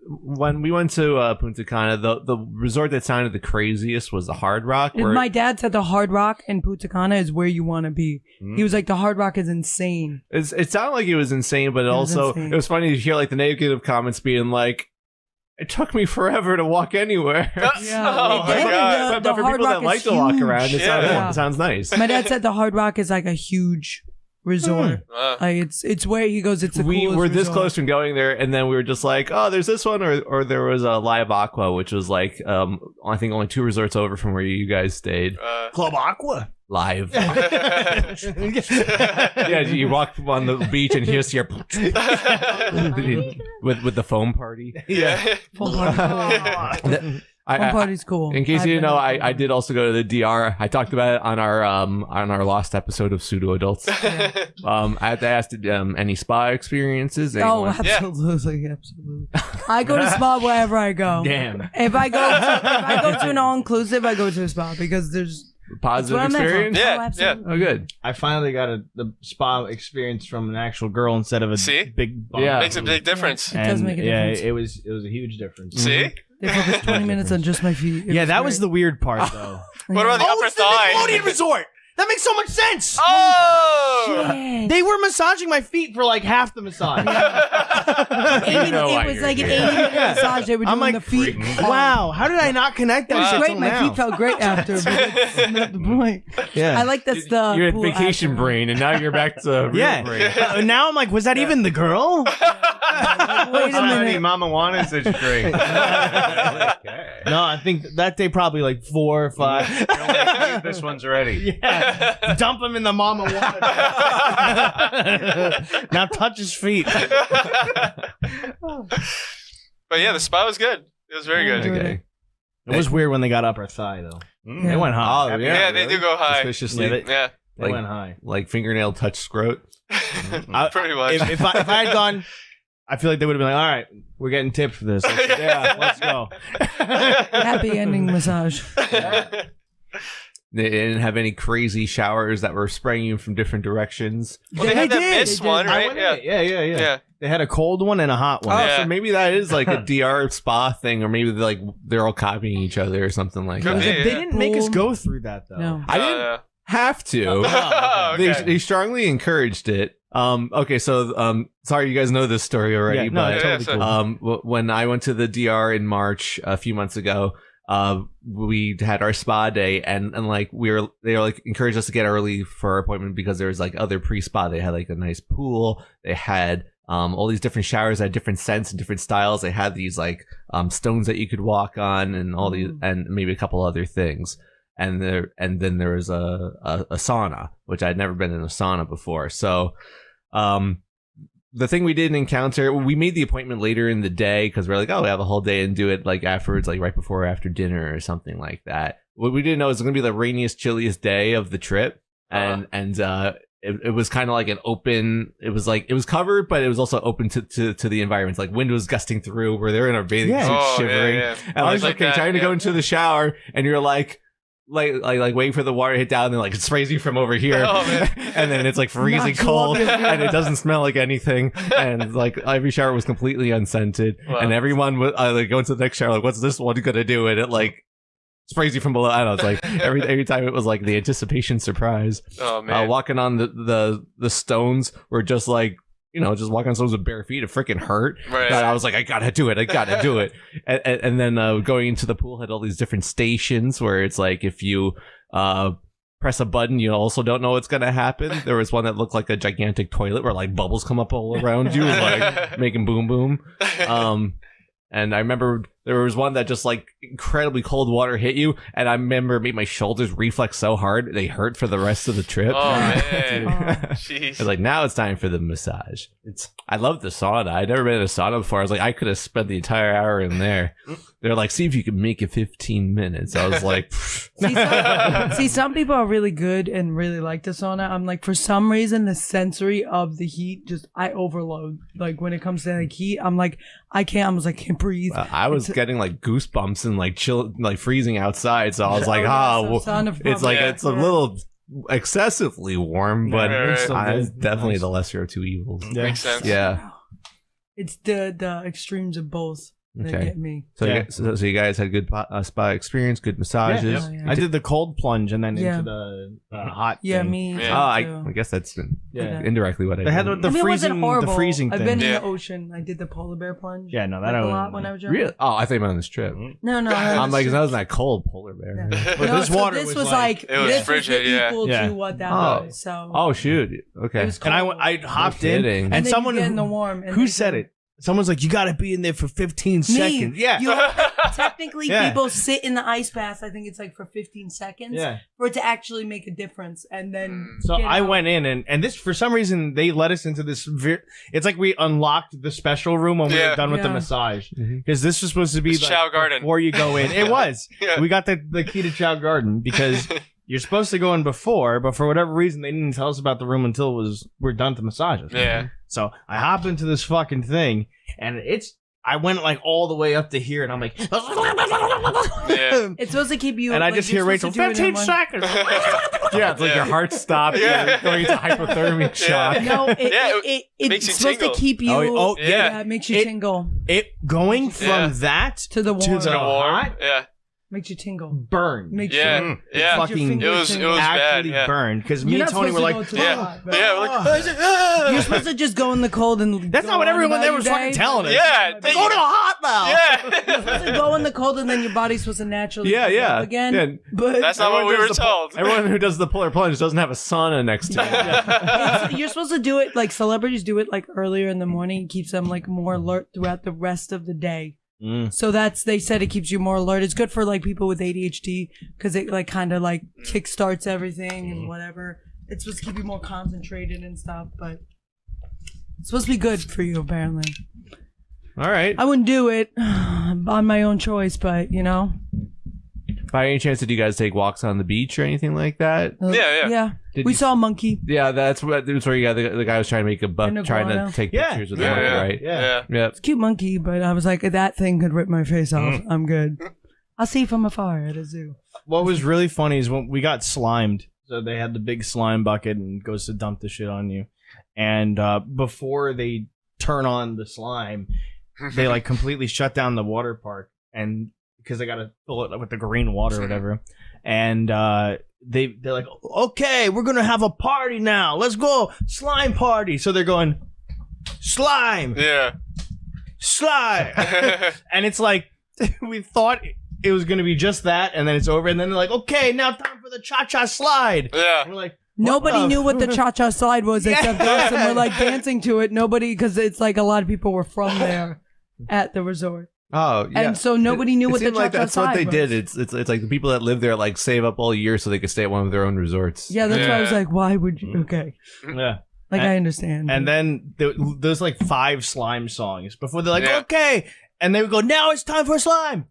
when we went to Punta Cana, the resort that sounded the craziest was the Hard Rock. Where, My dad said the Hard Rock in Punta Cana is where you want to be. He was like, the Hard Rock is insane. it sounded like it was insane, but It was also insane. it was funny to hear like the negative comments being like, "It took me forever to walk anywhere." Yeah. Oh my They- god. But for Hard people that Rock like is to walk huge. around, Yeah. it sounds nice. My dad said the Hard Rock is like a huge resort. Wow. Like it's where he goes. It's the We coolest were this resort. close from going there, and then we were just like, "Oh, there's this one," or there was a Live Aqua, which was like, I think only 2 resorts over from where you guys stayed. Club Aqua. Live. Yeah, you walk on the beach and here's your with the foam party. Yeah. Foam party. Foam party's cool. In case I've you didn't been know, to I did also go to the DR. I talked about it on our lost episode of Pseudo Adults. I had to ask any spa experiences. Oh, Anyone? absolutely, absolutely. I go to spa wherever I go. Damn. If I go to an all inclusive, I go to a spa because there's Positive that's what I'm there for. experience. Yeah, Oh, absolutely. Oh, good. I finally got the spa experience from an actual girl instead of a See? big bum. Yeah. Makes a big difference. It does make a difference. it was a huge difference. See? They focused 20 minutes on just my feet. It Yeah, that was great. the weird part though. What about the upper thigh? Nickelodeon resort. That makes so much sense. Oh! Shit. They were massaging my feet for like half the massage. It was like an 80-minute massage. They were doing I'm like, the feet. wow, how did I not connect It that was shit great. till My now? feet felt great after, but that's not the point. Yeah. I like that's the You're at pool vacation after. brain, and now you're back to real Yeah. brain. Now I'm like, was that even the girl? Wait a How many minute. Mama Juanas did you drink? No, I think that day probably like 4 or 5. This one's ready. Yeah. Dump him in the mama water. Now touch his feet. But yeah, the spa was good. It was very good. Enjoyed Okay. It was weird when they got upper thigh though. Yeah. They went high. Oh, Yeah, they do go high. Suspiciously, Yeah, Yeah. They like- went high. like fingernail touch scrote. Pretty much. If I had gone, I feel like they would have been like, all right, we're getting tipped for this. Yeah. Let's go. Happy ending massage. They didn't have any crazy showers that were spraying you from different directions. Well, they had that did. mist They did. one, I right? went Yeah. in it. Yeah. Yeah. They had a cold one and a hot one. Oh, Yeah. so maybe that is like a DR spa thing, or maybe they're all copying each other or something like Could that. be. They didn't make us go through that though. No. I didn't have to. Oh, They okay. they strongly encouraged it. Okay, so sorry you guys know this story already, Yeah, no, but totally Yeah, cool. when I went to the DR in March a few months ago, we had our spa day, and like they were like encouraged us to get early for our appointment because there was like other pre-spa. They had like a nice pool. They had all these different showers had different scents and different styles. They had these like stones that you could walk on, and all these, and maybe a couple other things. And then there was a sauna, which I'd never been in a sauna before. So, the thing we didn't encounter, we made the appointment later in the day because we're like, oh, we have a whole day and do it like afterwards, like right before or after dinner or something like that. What we didn't know is it was going to be the rainiest, chilliest day of the trip. And it was kind of like an open, it was covered, but it was also open to the environment. Like wind was gusting through where they're in our bathing suits shivering. Yeah. And I was like, okay, trying to go into the shower and you're like waiting for the water to hit down, and then like it sprays you from over here, and then it's like freezing cold, and it doesn't smell like anything, and like every shower was completely unscented, and everyone would like go into the next shower like, what's this one gonna do? And it like sprays you from below. I don't know. It's like every time it was like the anticipation surprise. Oh man, walking on the stones were just like. Just walking on stones with bare feet, it freaking hurt. Right. But I was like, I gotta do it. And then going into the pool had all these different stations where it's like if you press a button, you also don't know what's gonna happen. There was one that looked like a gigantic toilet where like bubbles come up all around you, like making boom boom. And I remember there was one that just like incredibly cold water hit you, and I remember it made my shoulders reflex so hard they hurt for the rest of the trip. Oh man, jeez! It's like now it's time for the massage. I love the sauna. I'd never been in a sauna before. I was like, I could have spent the entire hour in there. They're like, see if you can make it 15 minutes. I was like, see, some people are really good and really like the sauna. I'm like, for some reason, the sensory of the heat I overload. Like when it comes to like heat, I'm like, I can't breathe. I was getting like goosebumps and like chill, like freezing outside. So I was like, it's like it's a little excessively warm, but it's definitely the lesser of two evils. Makes sense. Yeah, it's the extremes of both that get me. So you guys had good spa experience, good massages. I did the cold plunge and then into the hot. Yeah, thing. me. Oh, I guess that's indirectly what I did. They had the freezing, it wasn't horrible. The freezing I've thing. been in the ocean. I did the polar bear plunge. Yeah, no, that a lot when I was younger. Really? Oh, I thought you meant on this trip. No. I'm like, that was that cold polar bear. Yeah. But this water this was like it was frigid. Equal to what that was. So. Oh shoot. Okay. It was cold. And I hopped in, and then someone you get in the warm. who said it? Someone's like, you got to be in there for 15 seconds. Yeah. Technically, people sit in the ice bath. I think it's like for 15 seconds for it to actually make a difference. And then. So I went in, and this, for some reason, they let us into this. It's like we unlocked the special room when we were done with the massage. Because this was supposed to be like, Chow Garden. Before you go in. It was. We got the key to Chow Garden because. You're supposed to go in before, but for whatever reason, they didn't tell us about the room until we're done to massages. Yeah. So I hop into this fucking thing, and I went like all the way up to here, and I'm like, it's supposed to keep you. And I just hear Rachel, 15 seconds. It's like your heart stopped. You're going into hypothermic shock. No, it's supposed to keep you. It makes you tingle. Going from that to the warm. To the hot. Yeah. Makes you tingle. Burn. Makes you fucking it was actually bad. burned. Because me and Tony were like, you're supposed to just go in the cold and. That's not what everyone there was fucking telling us. Yeah. Go to the hot now. Yeah. You're supposed to go in the cold and then your body's supposed to naturally again. Yeah. But that's not what we were told. Everyone who does the polar plunge doesn't have a sauna next to You're supposed to do it like celebrities do it like earlier in the morning. It keeps them like more alert throughout the rest of the day. So they said it keeps you more alert. It's good for like people with ADHD because it like kind of like kickstarts everything and whatever. It's supposed to keep you more concentrated and stuff, but it's supposed to be good for you apparently. All right. I wouldn't do it on my own choice, but By any chance, did you guys take walks on the beach or anything like that? Yeah. We saw a monkey. Yeah, that's where you got the guy was trying to make a buck, trying to take pictures of the monkey, right? Yeah. It's a cute monkey, but I was like, that thing could rip my face off. I'm good. I'll see from afar at a zoo. What was really funny is when we got slimed. So they had the big slime bucket and goes to dump the shit on you. And before they turn on the slime, they like completely shut down the water park and because they got to fill it with the green water or whatever. And they're like, okay, we're going to have a party now. Let's go. Slime party. So they're going, slime. Yeah. Slime. And it's like, we thought it was going to be just that. And then it's over. And then they're like, okay, now time for the cha-cha slide. Yeah. And we're like, Nobody knew what the cha-cha slide was except us, and we're like dancing to it. Nobody, because it's like a lot of people were from there at the resort. Oh, yeah. And so nobody knew what the seemed like cha-cha that's what they slide did. was. It's like the people that live there like save up all year so they could stay at one of their own resorts. Yeah, that's why I was Yeah. like, why would you? Okay. Yeah. Like, I understand. And then there's like 5 slime songs before they're like, Yeah. okay. And they would go, now it's time for slime.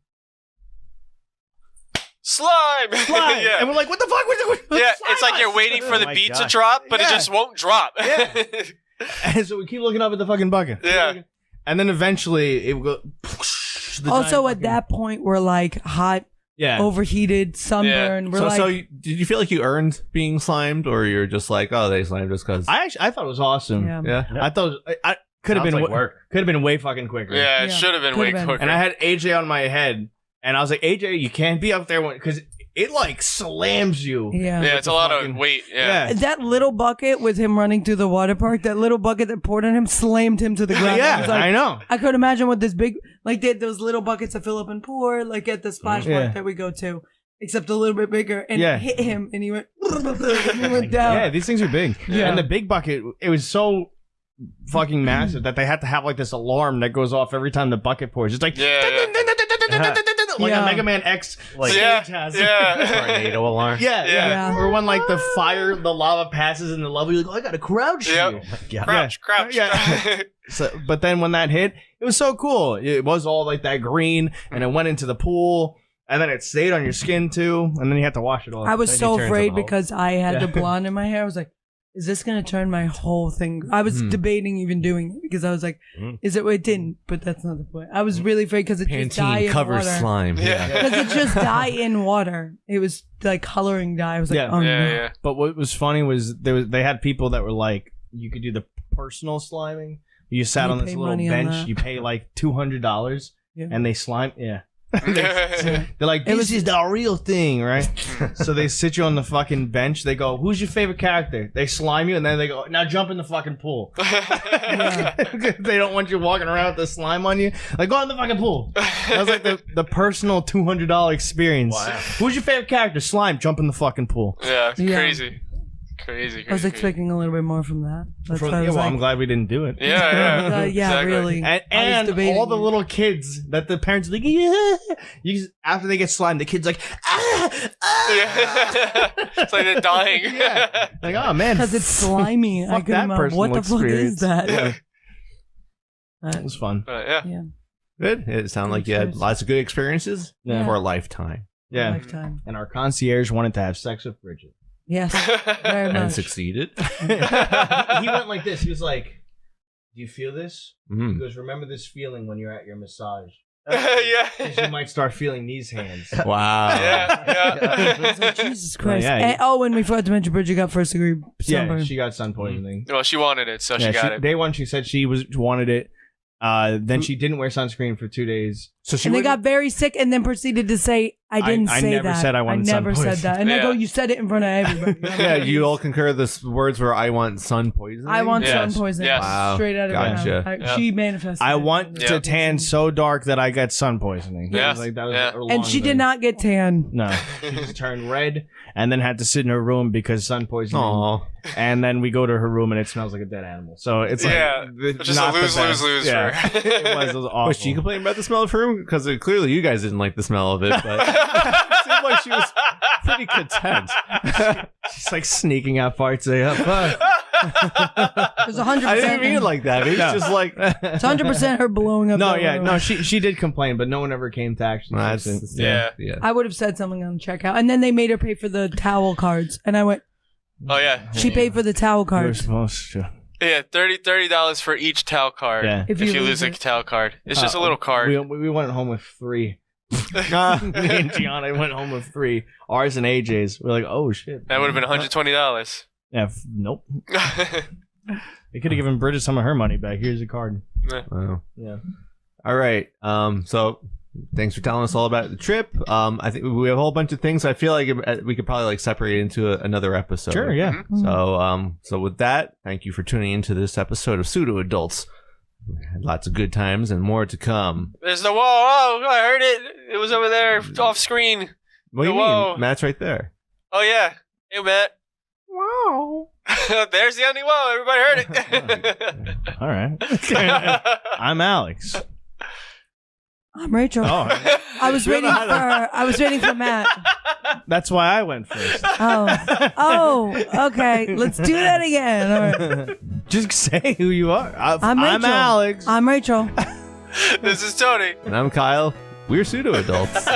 Slime. Slime. Yeah. And we're like, what the fuck? What's Yeah, slime it's like on? you're waiting for Oh the my beat to gosh. drop, but it Yeah. just won't drop. Yeah. And so we keep looking up at the fucking bucket. Yeah. And then eventually it would go. the also, giant at fucking- that point, we're like hot, yeah. overheated, sunburn. We're like, Did you feel like you earned being slimed, or you're just like, oh, they slimed us because? I thought it was awesome. yeah. Yeah. I thought I could have Sounds been like work. Could have been way fucking quicker. Yeah, it Yeah. should have been Could've way been. quicker. And I had AJ on my head, and I was like, AJ, you can't be up there because it like slams you. Yeah. yeah, it's a lot fucking- of weight. Yeah. That little bucket with him running through the water park, that little bucket that poured on him slammed him to the ground. I Yeah, was like, I know. I could imagine what this big, like they had those little buckets that fill up and pour, like at the splash park Yeah. that we go to, except a little bit bigger, and Yeah. it hit him, and he went, and he went down. Yeah, these things are big. Yeah. And the big bucket, it was so fucking massive that they had to have like this alarm that goes off every time the bucket pours. It's like, Yeah, like Yeah. a Mega Man X Like Yeah, stage has. yeah. tornado alarm. Yeah, yeah, Yeah. Or when like the lava passes in the lava, you're like, oh, I gotta crouch Yep. you. Crouch, crouch. Yeah. So, but then when that hit, it was so cool. It was all like that green, and it went into the pool, and then it stayed on your skin too, and then you had to wash it all. I was Then so you turn to afraid the hole. because I had Yeah. the blonde in my hair. I was like, is this going to turn my whole thing? I was debating even doing it because I was like, is it? It didn't, but that's not the point. I was really afraid because it just die Pantene in covers water. slime. Yeah. Because it just die in water. It was like coloring dye. I was like, Yeah. oh Yeah, no. yeah. But what was funny was they had people that were like, you could do the personal sliming. You sat You on this pay little money on bench. that. You pay like $200, Yeah. and they slime. Yeah. Yeah. They're like, It this was- is the real thing, right? So they sit you on the fucking bench. They go, who's your favorite character? They slime you, and then they go, now jump in the fucking pool. They don't want you walking around with the slime on you. Like, go in the fucking pool. That was like the personal $200 experience. Wow. Who's your favorite character? Slime, jump in the fucking pool. Yeah, Yeah. crazy. Crazy. I was expecting a little bit more from that. That's why I was I'm like, glad we didn't do it. Yeah, yeah. yeah, Exactly. really. And, I was debating all the it. little kids that the parents are like, yeah. After they get slimed, the kid's like, ah, ah. Yeah. It's like they're dying. Yeah. Like, oh man, Because it's slimy. I Fuck couldn't that remember what the personal fuck is experience. that. Yeah. It was fun. But yeah. Yeah. Good. It sounded like you had lots of good experiences Yeah. for a lifetime. Yeah. Lifetime. And our concierge wanted to have sex with Bridget. Yes. Very And much. succeeded. He went like this. He was like, "Do you feel this?" He Mm. goes, "Remember this feeling when you're at your massage. Yeah. 'Cause you might start feeling these hands." Wow. Yeah, I was yeah. like, Jesus Christ. yeah. And we forgot to mention Bridget got first degree sunburn. Yeah, she got sun poisoning. Well, she wanted it, so Yeah, she got it. Day one, she said she wanted it. Then she didn't wear sunscreen for 2 days. So she and they went- got very sick and then proceeded to say, I didn't I say never that. said I wanted never sun said that. And I Yeah. go, you said it in front of everybody. Yeah, you all concur this words were I want sun poisoning. I want Yes. sun poisoning. Yes. Wow. Straight out of her Gotcha. mouth. Yeah. She manifested. I it. want Yeah. to tan so dark that I get sun poisoning. Yeah. It was like, that was Yeah. a And long she thing. did not get tan. No, she just turned red and then had to sit in her room because sun poisoning. Aw. And then we go to her room and it smells like a dead animal. So it's like Yeah. it's It's just a not the lose, best. lose, lose Yeah. for her. it was awful. Was she complaining about the smell of her room? Because clearly you guys didn't like the smell of it, but it seemed like she was pretty content. She's like sneaking out parts of it. It was 100%. I didn't mean it like that. It's No. just like It's 100% her blowing up. No, that yeah, room. no, she did complain, but no one ever came to actually fix that's it. Yeah. I would have said something on checkout. And then they made her pay for the towel cards. And I went, Oh yeah. she paid for the towel You were cards. supposed to. Yeah, $30 for each towel card. Yeah. If you lose a towel card, it's just a little card. We went home with 3. Me and Gianna went home with 3. Ours and AJ's. We're like, oh shit. That would have been $120. Yeah, nope. They could have given Bridget some of her money back. Here's a card. Wow. Yeah. All right. So thanks for telling us all about the trip. I think we have a whole bunch of things. I feel like we could probably like separate into another episode. Sure, yeah. So with that, thank you for tuning into this episode of Pseudo Adults. We had lots of good times and more to come. There's the wall. Oh, I heard it. It was over there off screen. What do you Whoa. mean? Matt's right there. Oh yeah. Hey Matt. There's the ending. Whoa, everybody heard it. All right. I'm Alex. I'm Rachel. Oh, I was waiting for Matt. that's why I went first. Oh, okay. Let's do that again. All right. Just say who you are. I'm Rachel. I'm Alex. I'm Rachel. This is Tony. And I'm Kyle. We're Pseudo Adults.